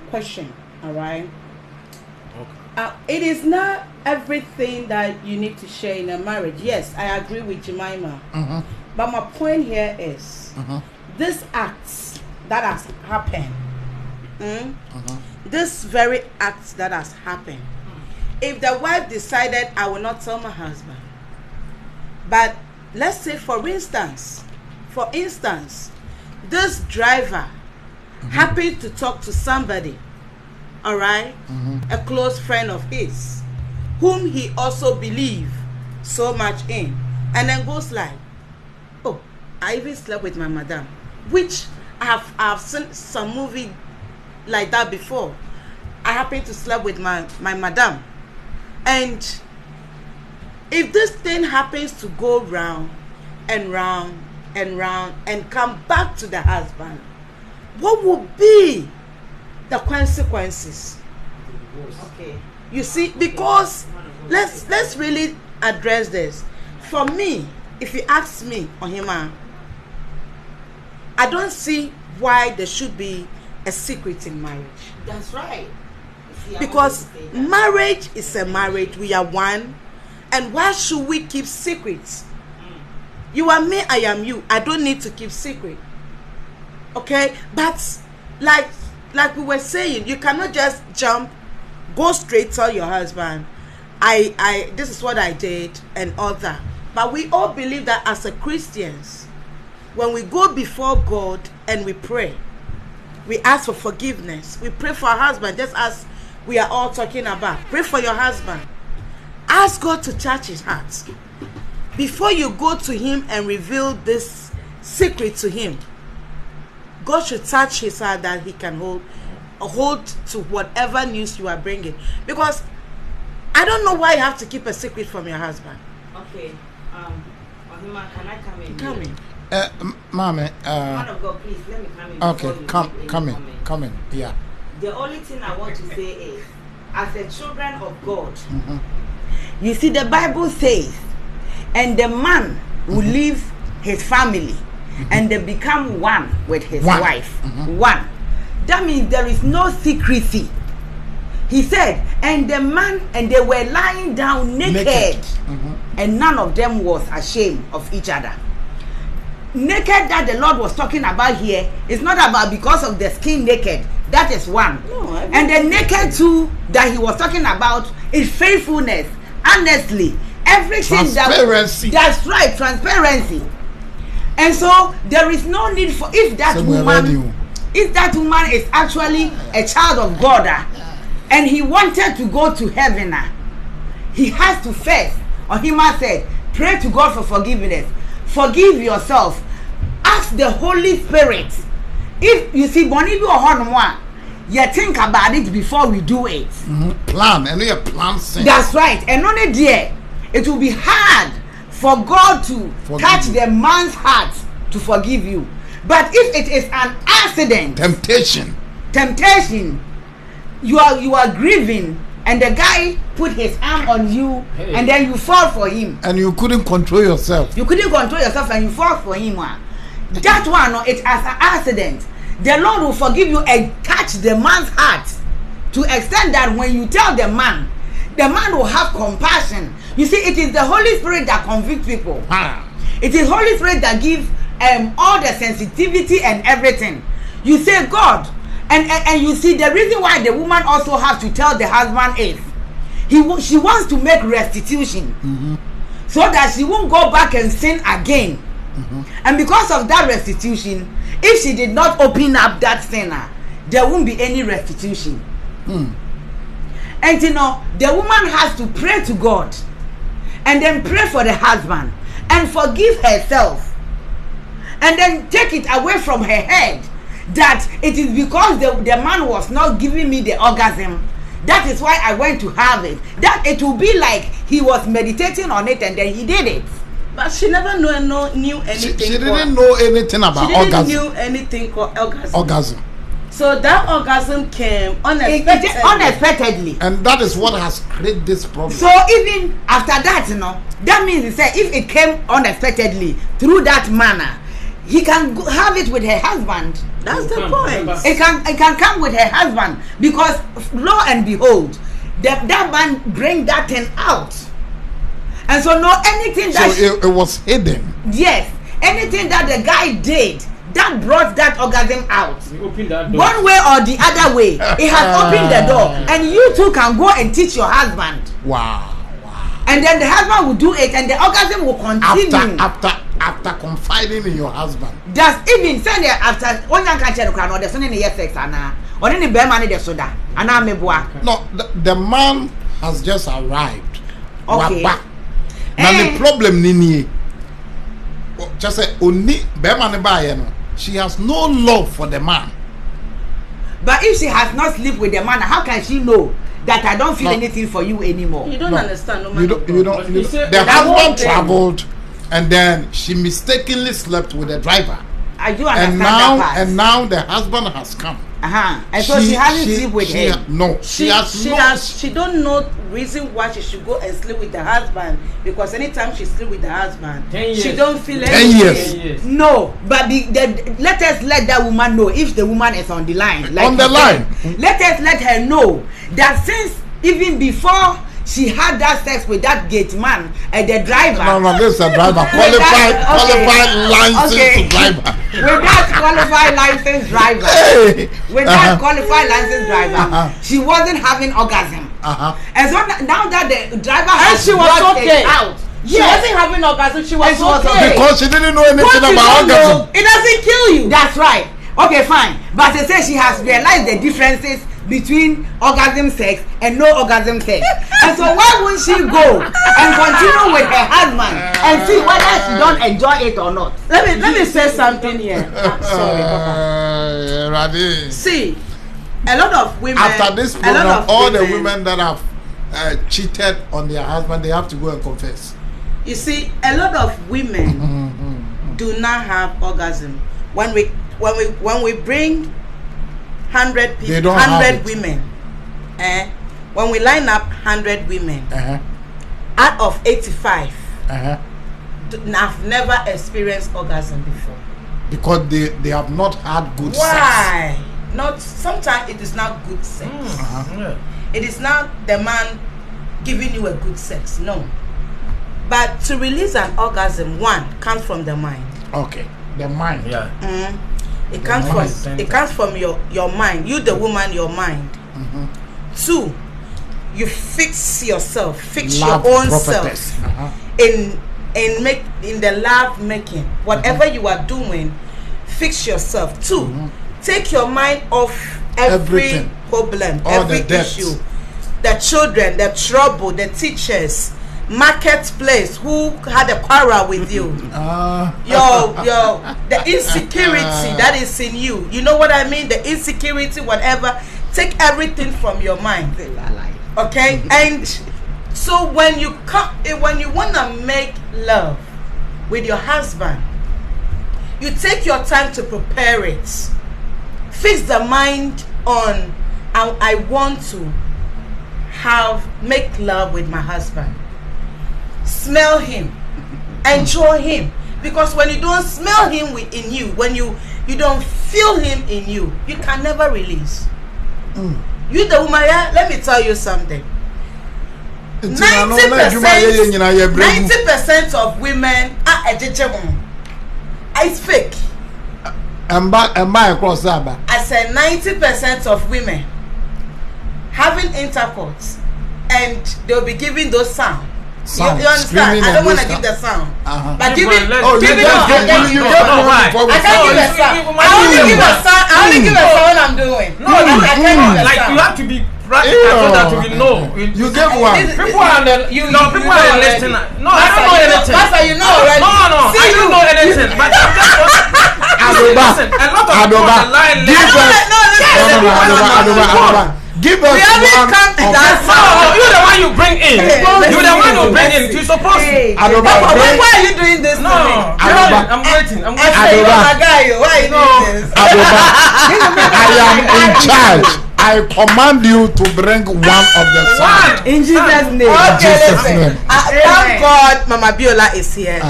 question. All right. It is not everything that you need to share in a marriage. Yes, I agree with Jemima. But my point here is this acts that has happened. This very act that has happened. If the wife decided, I will not tell my husband. But let's say, for instance, this driver happened to talk to somebody, all right, a close friend of his, whom he also believed so much in, and then goes like, oh, I even slept with my madam, which I've seen some movie like that before. I happened to sleep with my madam, and if this thing happens to go round and round and round and come back to the husband, what would be the consequences? Okay. You see, because let's really address this. For me, if you ask me, Ohima, I don't see why there should be a secret in marriage. That's right. Because marriage is a marriage. We are one. And why should we keep secrets? You are me, I am you. I don't need to keep secret. Okay? But like we were saying, you cannot just jump, go straight, tell your husband, I this is what I did and all that. But we all believe that as a Christians, when we go before God and we pray, we ask for forgiveness. We pray for our husband, just as we are all talking about. Pray for your husband. Ask God to touch his heart. Before you go to him and reveal this secret to him, God should touch his heart that he can hold to whatever news you are bringing. Because I don't know why you have to keep a secret from your husband. Okay. Ohima, can I come in? Come in. Mommy, Man of God, please let me come in. okay, come in. Yeah. The only thing I want to say is, as the children of God, you see, the Bible says, and the man will leave his family and they become one with his wife. One. That means there is no secrecy. He said, and the man, and they were lying down naked. And none of them was ashamed of each other. Naked that the Lord was talking about here is not about because of the skin naked. That is one. No, and the naked too that he was talking about is faithfulness. Honestly, everything transparency. That's right, transparency. And so there is no need for, if that woman is actually a child of God and he wanted to go to heaven, he has to first, Ohima said, pray to God for forgiveness. Forgive yourself. Ask the Holy Spirit. If you see, you think about it before we do it. Plan, and we plan. That's right. And only there, it will be hard for God to touch the man's heart to forgive you. But if it is an accident, temptation, you are grieving, and the guy put his arm on you, and then you fall for him, and you couldn't control yourself. You couldn't control yourself, and you fall for him. That one, it's as an accident. The Lord will forgive you and touch the man's heart to extend that when you tell the man will have compassion. You see, it is the Holy Spirit that convicts people. It is Holy Spirit that gives all the sensitivity and everything. You say God, and you see the reason why the woman also has to tell the husband is she wants to make restitution, so that she won't go back and sin again. And because of that restitution, if she did not open up that sinner, there won't be any restitution. And you know, the woman has to pray to God and then pray for the husband and forgive herself, and then take it away from her head that it is because the man was not giving me the orgasm, that is why I went to have it. That it will be like he was meditating on it and then he did it. But she never knew anything. She didn't know anything about orgasm. She didn't know anything called orgasm. So that orgasm came unexpectedly. And that is what has created this problem. So even after that, that means he said if it came unexpectedly through that manner, he can have it with her husband. That's the point. It can come with her husband, because lo and behold, that man bring that thing out. And so anything that it was hidden. Yes, anything that the guy did that brought that orgasm out, one way or the other way, it has opened the door, and you too can go and teach your husband. Wow. And then the husband will do it, and the orgasm will continue. After confiding in your husband. Just even send it after one young catcher can or the son in the sex or any bear money the soda and I'm a boy. No, the man has just arrived. Okay. Now the problem nini just say only bear money buy. She has no love for the man. But if she has not slept with the man, how can she know that I don't feel anything for you anymore? You don't understand. You don't. The husband traveled, and then she mistakenly slept with the driver. I do understand that part. And now the husband has come. And so she hasn't slept with him. No, she don't know reason why she should go and sleep with the husband, because anytime she sleep with the husband, she don't feel anything. 10 years. No, but let us let that woman know, if the woman is on the line. Like on the line. Let us let her know that since even before she had that sex with that gate man and the driver. No, this is a driver. Qualified licensed driver. With that qualified licensed driver. Hey. With that qualified licensed driver, she wasn't having orgasm. And so now that the driver has she was okay. Out. She wasn't having orgasm. She was okay. Because she didn't know anything about orgasm. It doesn't kill you. That's right. Okay, fine. But they say she has realized the differences between orgasm sex and no orgasm sex. And so why won't she go and continue with her husband and see whether she don't enjoy it or not? Let me say something here. Sorry, Papa. See, a lot of women after this program, all the women that have cheated on their husband, they have to go and confess. You see, a lot of women do not have orgasm. When we bring 100 people, 100 women, when we line up 100 women, out of 85 have never experienced orgasm before, because they have not had good sex. Why? Not sometimes it is not good sex. It is not the man giving you a good sex, no. But to release an orgasm, one comes from the mind. Okay, the mind. It comes from your mind. You, the woman, your mind. Two, you fix yourself, fix love your own prophetess. self in the love making. Whatever you are doing, fix yourself. Two, take your mind off every problem, every issue. The children, the trouble, the teachers, marketplace who had a quarrel with you, the insecurity that is in you. You know what I mean? The insecurity, whatever. Take everything from your mind. Okay? And so when you wanna make love with your husband, you take your time to prepare it. Fix the mind on I want to make love with my husband. Smell him, enjoy him, because when you don't smell him in you, when you don't feel him in you, you can never release. You, the woman, let me tell you something. 90% of women are educated. It's fake. And by across that. I said 90% of women having intercourse, and they'll be giving those sounds. You understand? I don't want to give the sound. But give it. I can't give a sound. I only give a sound when I'm doing. I can't give a sound. Like you have to be practical so that we know. You gave one. People are listening. No, I don't know anything. Pastor, you know already. No, I don't know anything. But listen, a lot of people on the line. Give us one. You're the one you bring in. You're the one who bring in. You're supposed to. Why are you doing this? No, I'm waiting. Why are you doing this? am in charge. I command you to bring one of the sound. In Jesus' name. Okay, Jesus' listen. name. Thank God Mama Biola is here.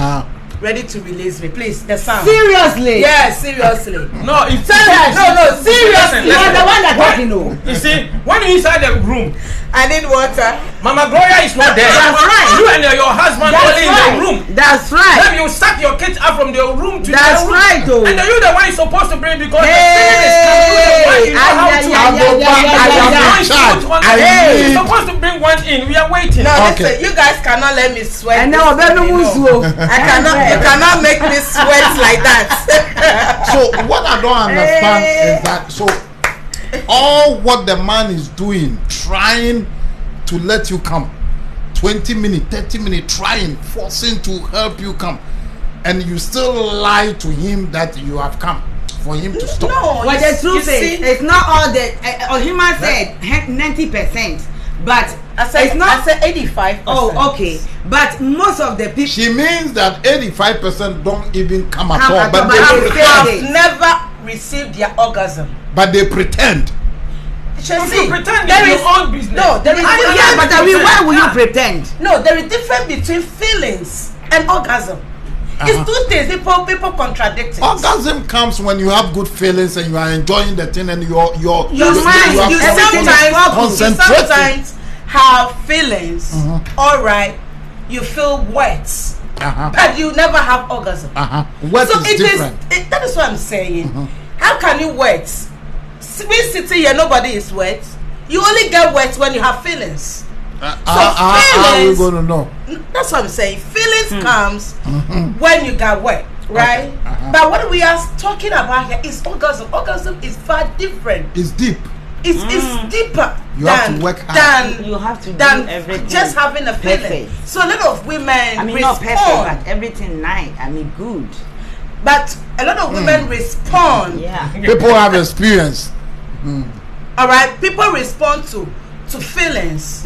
Ready to release me. Please, the sound. Seriously? Yes, seriously. No, it's Tell her. No, seriously. You are the one that talking. No. You see, when you inside the room, I need water. Mama Gloria is not there. That's right. You and your husband That's only in the right. room. That's right. Then you suck your kids up from the room to That's the room. right, though. And then you the one you're supposed to bring because Hey. the feeling is coming. You know how to. You're supposed to bring one in. We are waiting. No, Okay. listen, you guys cannot let me sweat. And now, this baby, morning, no. Musu. I cannot. You cannot make me sweat like that. So what I don't understand is that all what the man is doing, trying to let you come, 20 minutes, 30 minutes, trying, forcing to help you come, and you still lie to him that you have come for him to stop. No, Well, the truth is, see, it's not all the. Ohima said 90%, but I said it's not. I said 85%. Oh, okay. But most of the people. She means that 85% don't even come at Come all, at but all, they but Have pretend. never received their orgasm. But they pretend. Don't you pretend there it's is your own business. no, there is Yeah, but I mean, why will you pretend? no, there is difference between feelings and orgasm. It's two things. People contradict it. Orgasm comes when you have good feelings and you are enjoying the thing and Your mind, you sometimes have feelings. All right, you feel wet, but you never have orgasm. Wet So is it different. is. That is what I'm saying. How can you wet? We sitting here, nobody is wet. You only get wet when you have feelings. How are we going to know? That's what I'm saying. Feelings comes when you got wet, right? But what we are talking about here is orgasm. Orgasm is far different. It's deep. It's deeper You have than to work hard. You have to do than everything. just having a feeling. Perfect. So a lot of women I mean, not perfect, respond, but everything nice. I mean, good. but a lot of women respond. Yeah. People have experience. All right, people respond to feelings,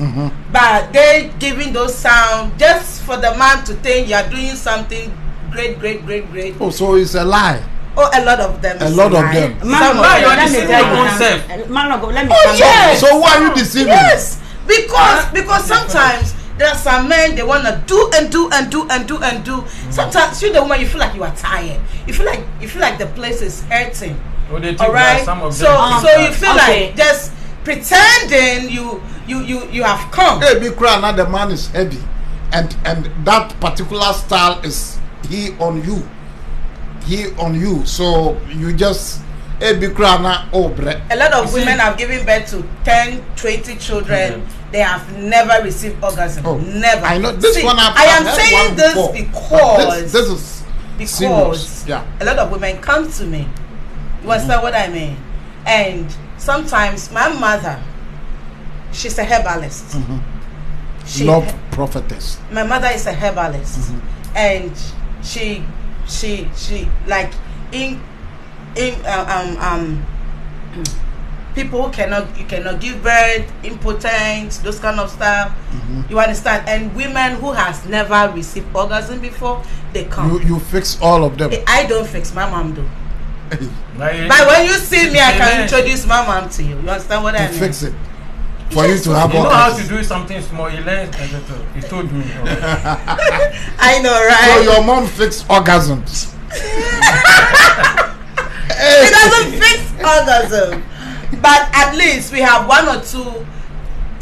but they giving those sound just for the man to think you are doing something great. Oh, so it's a lie. Oh, a lot of them. A lot of them. Man of Why God, you are let me deceiving tell your you own something. Man of God, let me Oh come yes. So why are you deceiving? Yes, because sometimes there are some men they wanna do. Sometimes you the woman you feel like you are tired. You feel like the place is hurting. All right. So you feel like just pretending you have come. Hey, big crowd, now the man is heavy, and that particular style is he on you. So you just hey, big crowd now. Oh, bre. A lot of women have given birth to 10, 20 children. They have never received orgasm. Oh, Never. I know this one. I am heard saying one this before. because This is serious. Yeah. a lot of women come to me. You understand what I mean? And sometimes my mother, she's a herbalist. Love prophetess. My mother is a herbalist, and she like in people who cannot give birth, impotent, those kind of stuff. You understand? And women who has never received orgasm before, they come. You fix all of them. I don't fix, my mom do. But when you see me, I can introduce my mom to you. You understand what I mean? Fix it for you to have You know how to orgasm. do something small. He learned a little. He told me. I know, right? So your mom fixed orgasms. It doesn't fix orgasm, but at least we have one or two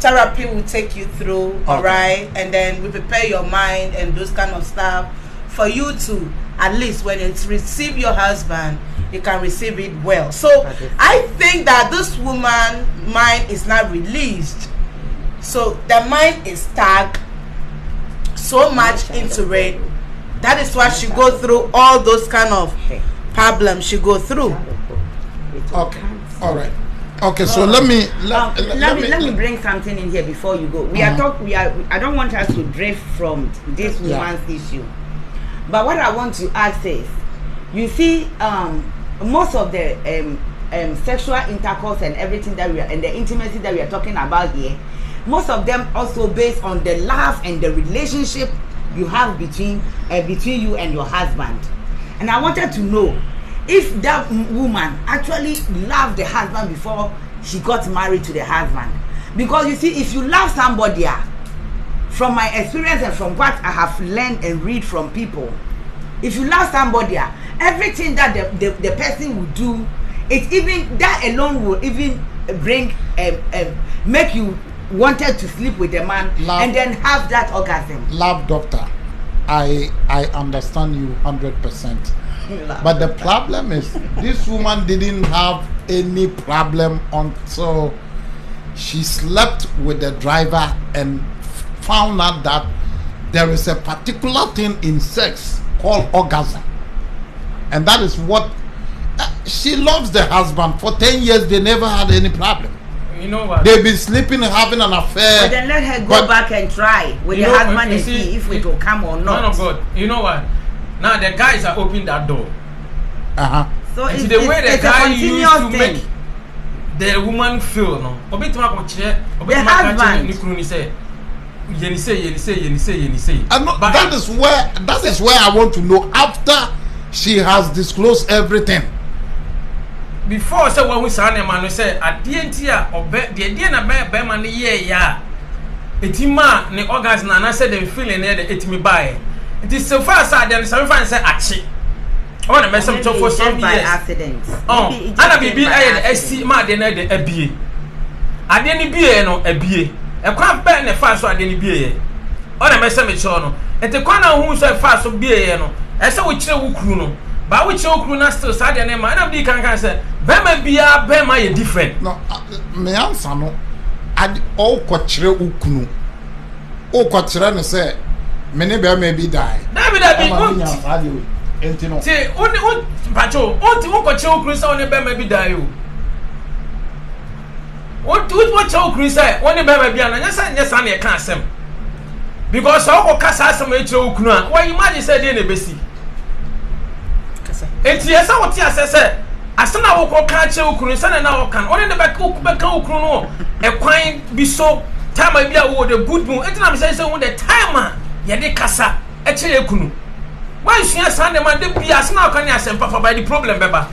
therapy will take you through, all right, and then we prepare your mind and those kind of stuff for you to at least when you receive your husband, you can receive it well. So I think that this woman mind is not released, so the mind is stuck so much into it. That is why she go through all those kind of problems she go through. Okay. All right. Okay. So let me bring something in here before you go. I don't want us to drift from this woman's issue, but what I want to ask is, you see, most of the sexual intercourse and everything that we are, and the intimacy that we are talking about here, most of them also based on the love and the relationship you have between you and your husband. And I wanted to know, if that woman actually loved the husband before she got married to the husband. Because you see, if you love somebody, from my experience and from what I have learned and read from people, if you love somebody, everything that the person will do, it even that alone will even bring make you wanted to sleep with the man and then have that orgasm. Love doctor, I understand you 100%. But the problem is this woman didn't have any problem until she slept with the driver and found out that there is a particular thing in sex called orgasm, and that is what she loves the husband. For 10 years they never had any problem. You know what? They've been sleeping, having an affair. But then let her go back and try with the husband and see if it will come or not. Man of God, you know what? Now the guys are opening that door. So it's the way the guy used to thing. make the woman feel, no. The husband. But that is where I want to know after she has disclosed everything. Before say when we say man say at the end na be man ya etima ne orgasm na say dem feeling there the etimi buy it is so far say dem some fan say achi on the message for some by years accident. Ana bibi aye esi ma de na de abie ade ni bie no abie e kwa be ne fa so ade ni bie on the message no ete kwa na hu so fa so bie no e say wo kire wo kru no ba wo kire wo kru na still sa de na ma na bi kan say bema bia bema ye different. No, me answer no. Adi all kwachire ukunu. O kwachire no say me ne bema bi die. That be Entino. See, on pacho, on ti won kwachire ukunu say on bema bi die o. What kwachire ukunu say on bema bia na nyesa na e kan asem. Because o kasa asem e chire ukunu a, why imagine say dey na besi. Kasa. Enti esa what ya say asana wo ko ka che okunu sana na wo kan one ne be ka okunu no e kwan bi so time bi a wo the good moon etina me say wo the time ye de kasa e che ekunu wan sua san de man de bia asana wo kan ya sem papa by the problem beba.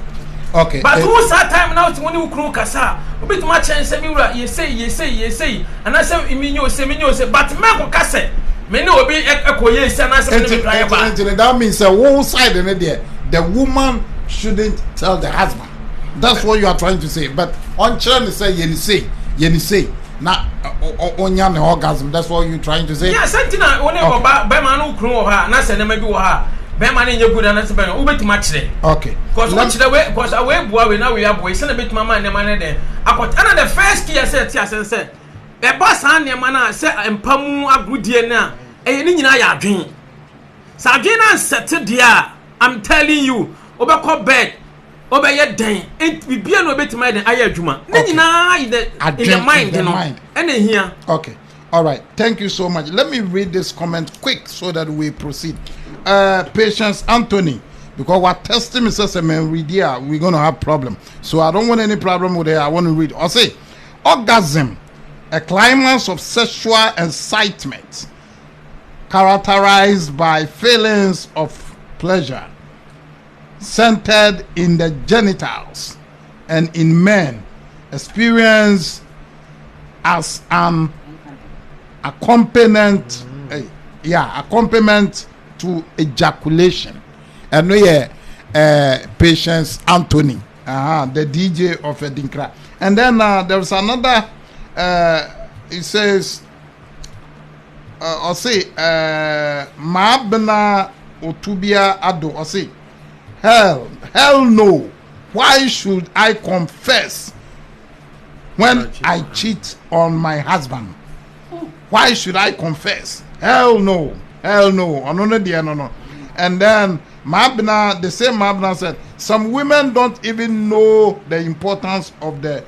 Okay, but who that time now to woni okunu kasa obituma chen se mi wura ye say and I say mi nyo say but me ko kasa me ne obi ekoye say na say me try ba. That means one side in there the woman shouldn't tell the husband. That's what you are trying to say. But on children say yeni say na onya ne orgasm. That's what you're trying to say. Yeah, sentina one be man no kru wo ha na se na ma bi wo ha be man nye good na se be no betima kire. Okay. Because what kire we because we bua we na we aboy se na betima man ne man den akot ana the first key say ti asen say e boss an ne man na se empamu agudie na e ni nyina ya adwen sa adwen na set dia I'm telling you obekọ bed obeye den bibia no betima den aye adwuma na nyina in the mind no and here. Okay, all right, thank you so much. Let me read this comment quick so that we proceed. Patience Anthony, because what testing says a man read here we're going to have problem, so I don't want any problem with it. I want to read. I'll say orgasm, a climax of sexual excitement characterized by feelings of pleasure centered in the genitals and in men experience as an accompaniment to ejaculation. And Patience Anthony, the DJ of Edinkra. And then there's another it says I'll say Mabna Otubia Ado, I'll say hell no. Why should I confess when I cheat on my husband? Why should I confess? Hell no. No. And then Mabna, the same Mabna said, some women don't even know the importance of the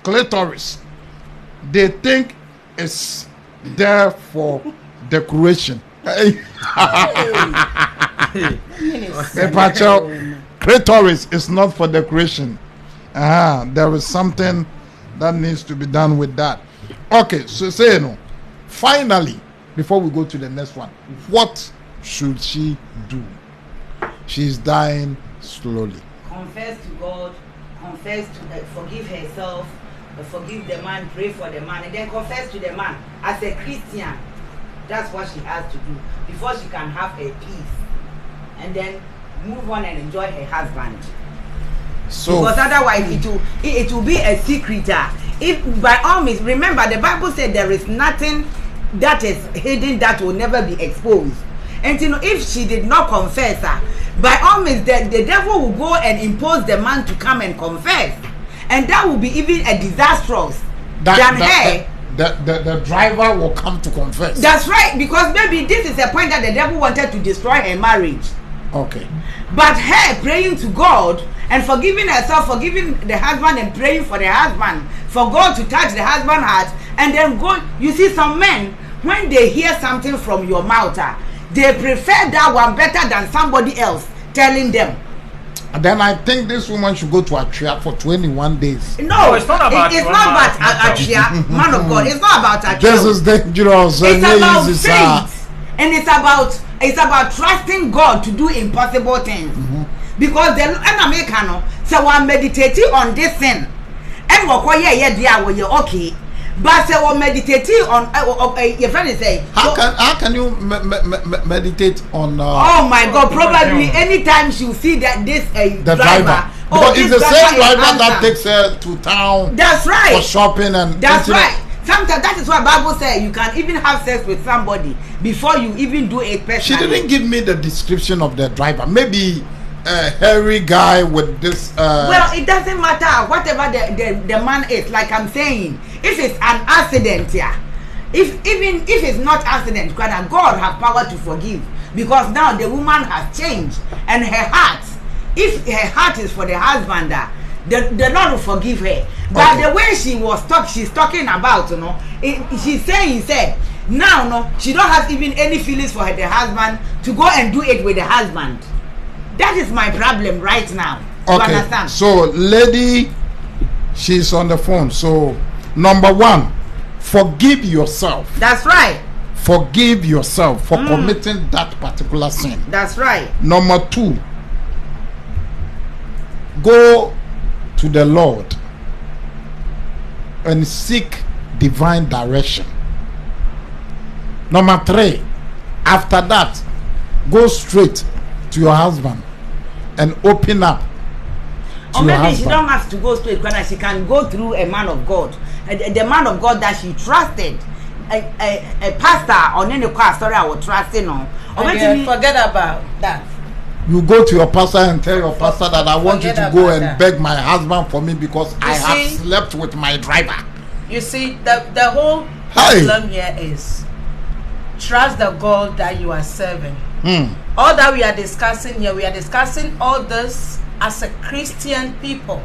clitoris. They think it's there for decoration. Clitoris is not for decoration. There is something that needs to be done with that. Okay, so say no. Finally, before we go to the next one, what should she do? She's dying Slowly. Confess to God, confess to forgive herself, forgive the man, pray for the man, and then confess to the man. As a Christian, that's what she has to do before she can have a peace, and then move on and enjoy her husband. So, because otherwise it will be a secret. If by all means, remember the Bible said there is nothing that is hidden that will never be exposed. And if she did not confess, by all means the devil will go and impose the man to come and confess, and that will be even a disastrous than her. The driver will come to confess. That's right, because maybe this is a point that the devil wanted to destroy her marriage. Okay. But her praying to God and forgiving herself, forgiving the husband and praying for the husband, for God to touch the husband's heart, and then go. You see, some men, when they hear something from your mouth, they prefer that one better than somebody else telling them. And then I think this woman should go to APPIAH for 21 days. No, it's not about APPIAH, man of God. It's not about APPIAH. This is dangerous. It's about faith, and it's about trusting God to do impossible things. Because the American so one meditating on this sin, and we're okay. But say we meditating on your friend is saying, how can you meditate on? Oh my God! Probably anytime she see that this the driver. Because it's the same driver that takes her to town. That's right. For shopping and. That's right. Sometimes that is what Bible says. You can even have sex with somebody before you even do it personally. She didn't give me the description of the driver. Maybe a hairy guy with this. Well, it doesn't matter. Whatever the man is, like I'm saying, if it's an accident, even if it's not accident, God have power to forgive, because now the woman has changed, and her heart, if her heart is for the husband, the Lord will forgive her. But the way she's talking about, she's saying, he said, now, she don't have even any feelings for the husband to go and do it with the husband. That is my problem right now. You understand? So, lady, she's on the phone. So, number one, forgive yourself. That's right. Forgive yourself for committing that particular sin. That's right. Number two, go to the Lord and seek divine direction. Number three, after that, go straight to your husband and open up to or your maybe husband. She don't have to go straight, but she can go through a man of God, the man of God that she trusted, a pastor or any story I was trusting on. Forget about that. You go to your pastor and tell your pastor that I want you to go and beg my husband for me because I have slept with my driver. You see, the whole problem here is trust the God that you are serving. All that we are discussing here, we are discussing all this as a Christian people,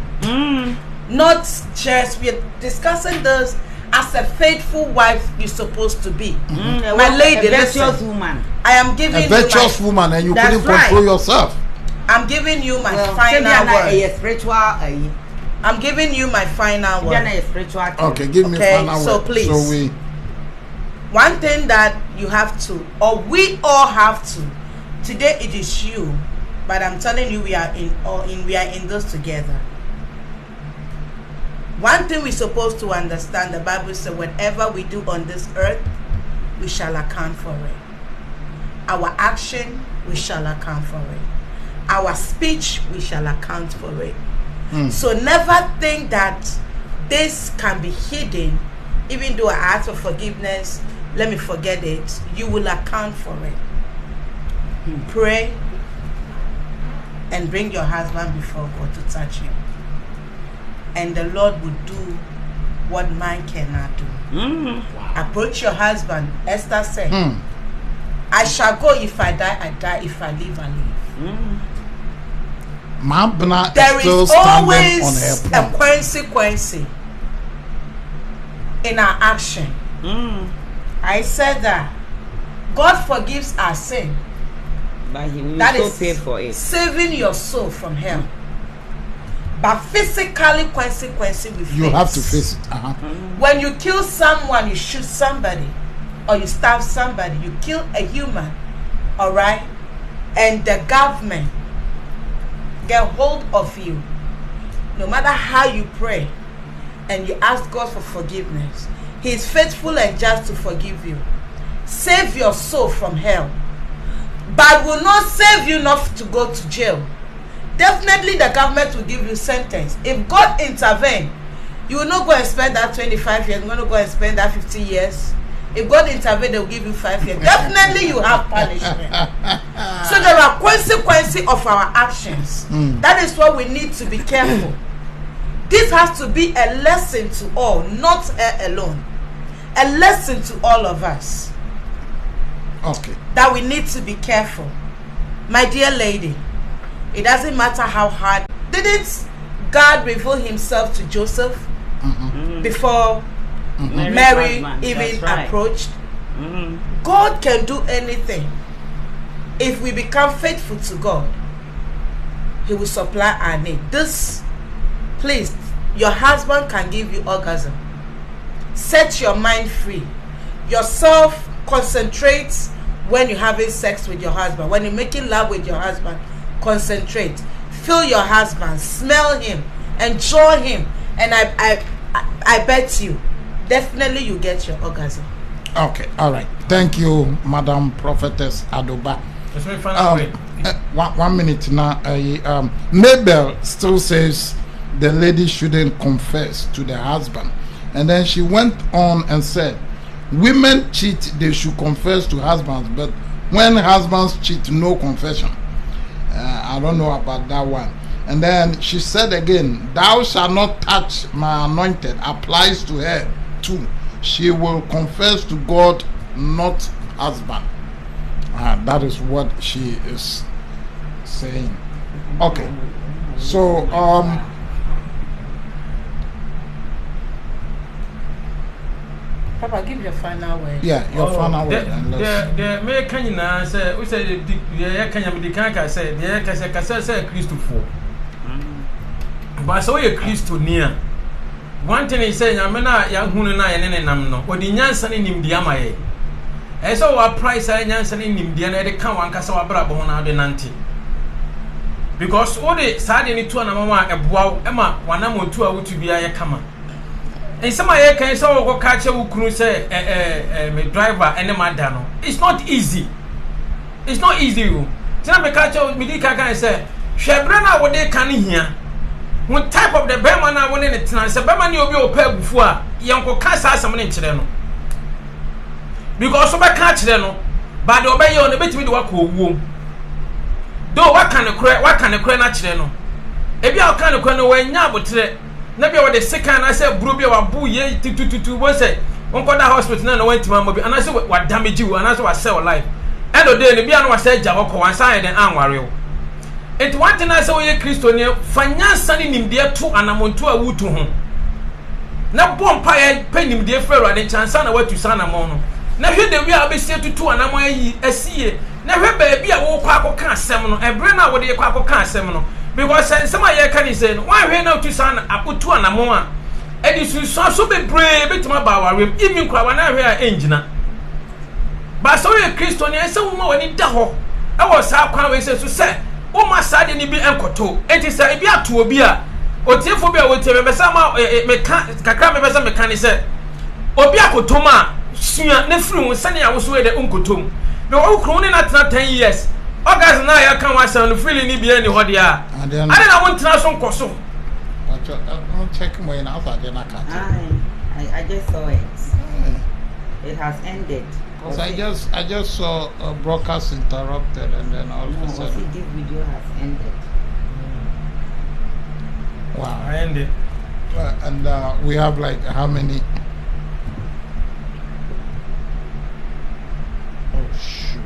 not church. We are discussing this as a faithful wife you're supposed to be. My lady, a virtuous woman. I am giving you a virtuous woman, and you couldn't control yourself. I'm giving you my final word. I'm giving you my final word. Okay, give me final word. So please, one thing that you have to, or we all have to, today it is you, but I'm telling you, we are in this together. One thing we're supposed to understand, the Bible says, whatever we do on this earth, we shall account for it. Our action, we shall account for it. Our speech, we shall account for it. So never think that this can be hidden. Even though I ask for forgiveness, let me forget it. You will account for it. Pray and bring your husband before God to touch him. And the Lord will do what man cannot do. Approach your husband. Esther said, I shall go. If I die, I die. If I live, I live. There is always a consequence in our action. I said that God forgives our sin. But he will that also pay for it. Saving your soul from hell. But physically consequences we face. You have to face it. When you kill someone, you shoot somebody, or you stab somebody, you kill a human, all right? And the government get hold of you, no matter how you pray and you ask God for forgiveness, He is faithful and just to forgive you, save your soul from hell, but will not save you not to go to jail. Definitely the government will give you sentence. If God intervene, you will not go and spend that 25 years. You're going to go and spend that 50 years. If God intervene, they will give you 5 years. Definitely you have punishment. So there are consequences of our actions. That is why we need to be careful. This has to be a lesson to all, not her alone. A lesson to all of us. Okay. That we need to be careful. My dear lady, it doesn't matter how hard. Didn't God reveal Himself to Joseph before Mary even approached? God can do anything. If we become faithful to God, He will supply our need. This, please, your husband can give you orgasm. Set your mind free. Yourself concentrate when you're having sex with your husband. When you're making love with your husband, concentrate. Feel your husband, smell him, enjoy him, and I bet you, definitely you get your orgasm. Okay, all right. Thank you, Madam Prophetess Adoba. 1 minute now. Mabel still says the lady shouldn't confess to the husband, and then she went on and said, women cheat, they should confess to husbands, but when husbands cheat, no confession. I don't know about that one. And then she said again, thou shalt not touch my anointed, applies to her too. She will confess to God, not husband. That is what she is saying. Okay. So Papa, give your final word. Yeah, your final word. The American say, we say the Kenya say, the Kasa say Christopher. But so you Christo near. One thing is saying, I'm not young Hunana and Namno, or the Yansan in Indiamae. As our price, I Yansan in Indiana, the Kawan Casawa Brabona de Nanti. Because all the Sardini to an Amama, a Bow, Emma, one ammo two out to be a Kama. And some of you can so catch a cruise, a driver, and a madano. It's not easy. It's not easy. Tell me, catch a Medica can say, Shabrana, what they can hear. What type of the Berman I wanted it tonight? Berman, you'll be a pair before Yanko Casa, some in Chileno. Because of a catch them, but the obey on the bit with what womb. Though what kind of credit Chileno? If you are kind of credit when Yabot. Never what the second I said, Brubia or Boo ye to one say, one got the hospital and went to my mobile, and I said, what damage you, and that's what I sell life. And the day the piano was said, Jaboko, one side and Anwario. It one thing I saw ye Christonia, finance sending him there to an amount to a wood to home. Now, bomb pie, pay him dear Ferro and chance on away to Sana Mono. Now, here they will be said to two and a sea. Never be a walk can't seminal, and Brenna with the quack can't seminal. Because some of you can say, why we now to son, I put two and a more. And it's so be brave, bit my bower, even Crawana engine. But so a Christian, and so more in Daho. I was how can says to say, oh, my side in the be uncle, and it's a beer to a beer, or Tifobi will tell me some mechanic said, Obiako Toma, Sia, Nefru, Sunny, I was where the uncle Tom. No, crooning at not 10 years. August and I can't watch on the feeling be anywhere they are. I don't want to know some costume. I'm checking my house. I just saw it. It has ended. Because I just saw a broadcast interrupted and then all of a sudden. This video has ended. Wow. I ended. And we have like how many? Oh shoot.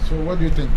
So what do you think?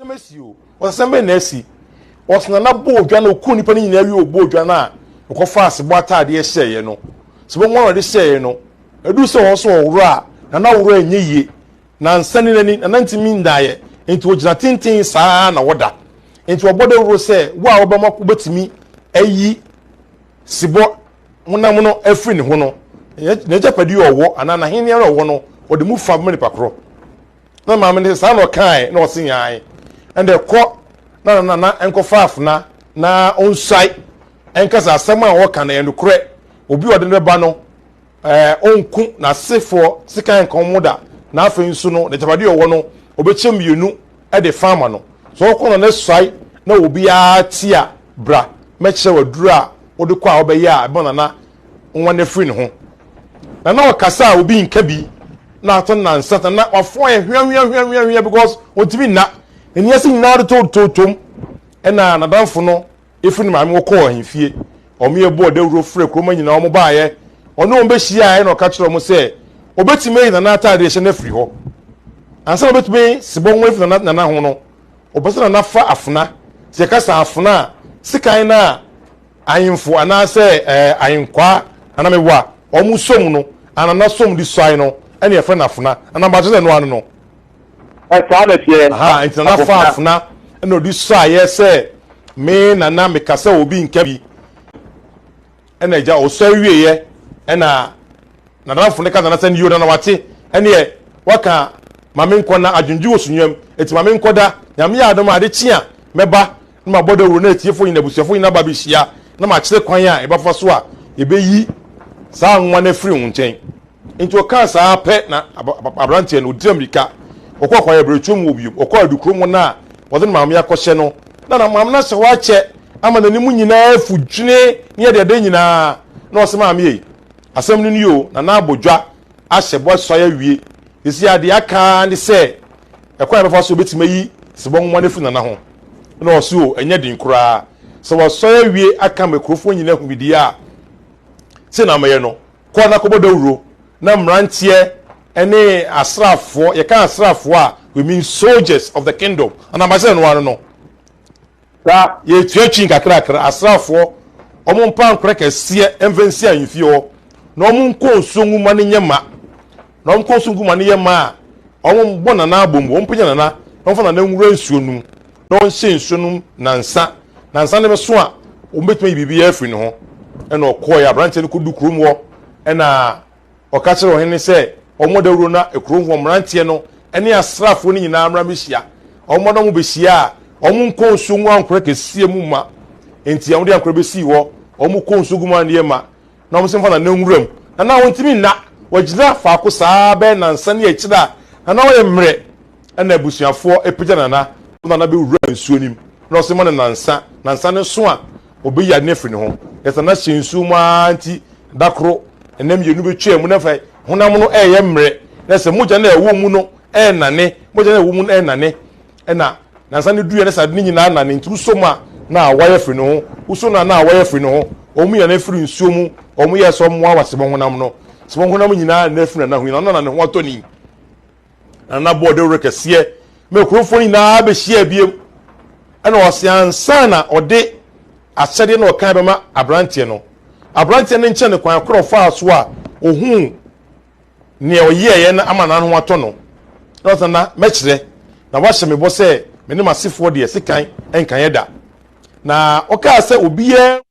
Messi, or Sambe Nessi, or Snana Bojano, Kunipani, Nevi, Bojana, or fast, what I dare say, you know. So one of the say, you know, I do so also ra, and now rain ye, nan sending any, and 90 mean diet into a Jatin Sana water, into a body will say, wow, Obama could me, a ye, Sibo, Munamono, a friend, Hono, Nature Padu or war, and Anahinia or one, or the move for money per crop. No, mamma, son or kind, no sing I, and the court, na, Uncle Fafna, na on site, and Casa Sama Wakan and the crack. Obi wa de ba no onku na sefo sika nkomoda na afin su no de tabade owo no obechem mienu e de farmer no so okono na swai na obi a tia bra meche waduru a wode kwa obeya a bona na nwane free ne ho na okasa obi nka bi na aton na nsata na wafo ye hwia because otimi na eni ase nyina de tom e na nadamfo no efiri ma me wo ko ahemfie omiye bo de wuro frɛ kroma nyina omo baaye ono ombe hia na oka kyerɛ mo sɛ obetime na na atade hye na firi hɔ ansa obetime sibon we firi na ho no obesa na fa afuna se ka sa afuna sikan na ayimfo ana sɛ ayinkwa ana mewa omu som no ana na som di swai no ɛne yɛ fɛ na afuna ana ba kyerɛ no ano no saa na tie aha nti na fa afuna ɛna odi swai yɛ sɛ me na me kasa obi nka bi ena ja osawie ye ena na danfo ne kaza na sɛ niyo na wate ene ye waka mame nkɔ na adwundwu osunyam eti mame nkɔ da nyame ya adom ade chia meba na mabodo wuro na etiefo nyina busuafo nyina ba bihia na ma kyerɛ kwan a ebafa so a ebeyi saa nwa na firi wo nkyɛn nti oka saa pɛ na abrante no odi amerika okɔ kwa yɛbrɛtwom obiom okɔ adukrom na wɔde mame akɔhyɛ no na mame na hyɛ wakyɛ ama na nimu nyina fudwene ne de de nyina na osema amie asem no yo na na abodwa ahye bo so ya wie esi ade aka ne se ekwan befa so betima yi sebon mo ne funa na ho na oso enye din kura so wo so ya wie aka makrofo nyina hu bidi a se na maye no ko na ko bodawuro na mrantie ene asrafo ye kan asrafo a we mean soldiers of the kingdom and amase no one no ye tuachi kakrakra asrafo omo mpa nkore kese emvensi anfi ho na omo nko nsongu ma ne nyema na omo nko nsongu ma ne yema omo bona na abombo omo panya na omfa na nwura nsuonum na onhye nsuonum nansa ne beso a omo betumi bibi afri ne ho ena okoya branche ne kodu krom ho ena okachire ho ne se omo dawuro na ekrom ho mrantie no ene asrafo ne nyina amra mehia omo no mo behia omu nkonso nwa nkore kesie mu ma enti amde ankore besi wo omu konso guma ne ma na omu semfa na nwuram na wontimi na wajira fa ko saa be na nsa ne akira na wo ye mre na abusuafo epija na be wura nsuonim na osema na nsa ne so a obi ya ne firi ne ho yesa na hyensu ma anti dakro enam yenu betwa mu na fa honam no eye mre na se moja na ewo mu no nane moja na ewo mu nane na nansa ne duye ne sa de nyina na ne ntu so ma na awaya firi no ho uso na awaya firi no ho omu ya na firi nsuo mu omu ya so mo awase bon honam no se bon honam nyina na firi na ho na ne ho atoni na bode rekese me krofoni na be hia biem ana osiansa na ode ahyede na okan be ma abrante no ne nche ne kwan krofa so a ohun ne oyeye na ama na ho atono na mekire na wa hyeme bo se me ne masifo de sikan enkan yeda na oka se obiye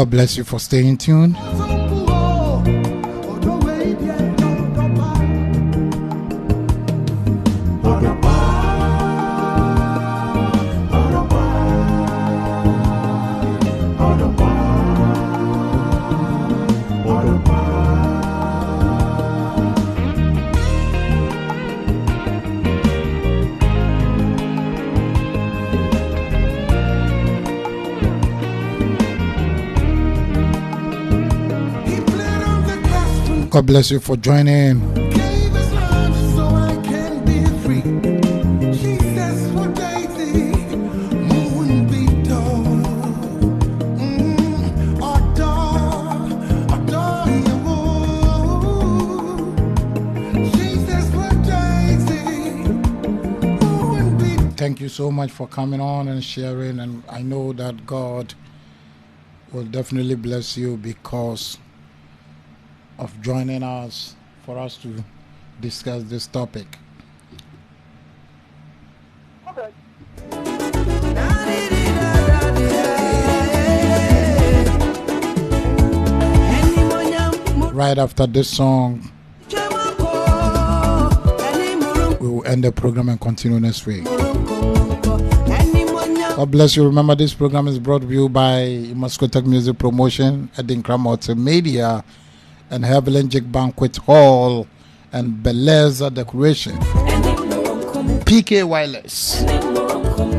God bless you for staying tuned. God bless you for joining. Thank you so much for coming on and sharing, and I know that God will definitely bless you because of joining us for us to discuss this topic. Okay. Right after this song, we will end the program and continue next week. God bless you. Remember, this program is brought to you by Muscotec Music Promotion, Edinkra Multimedia, and Heavenly Jig Banquet Hall, and Beleza Decoration. PK Wireless.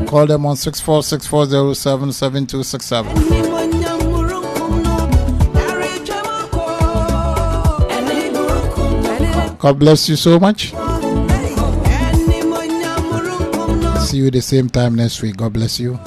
Call them on 6464077267. God bless you so much. See you the same time next week. God bless you.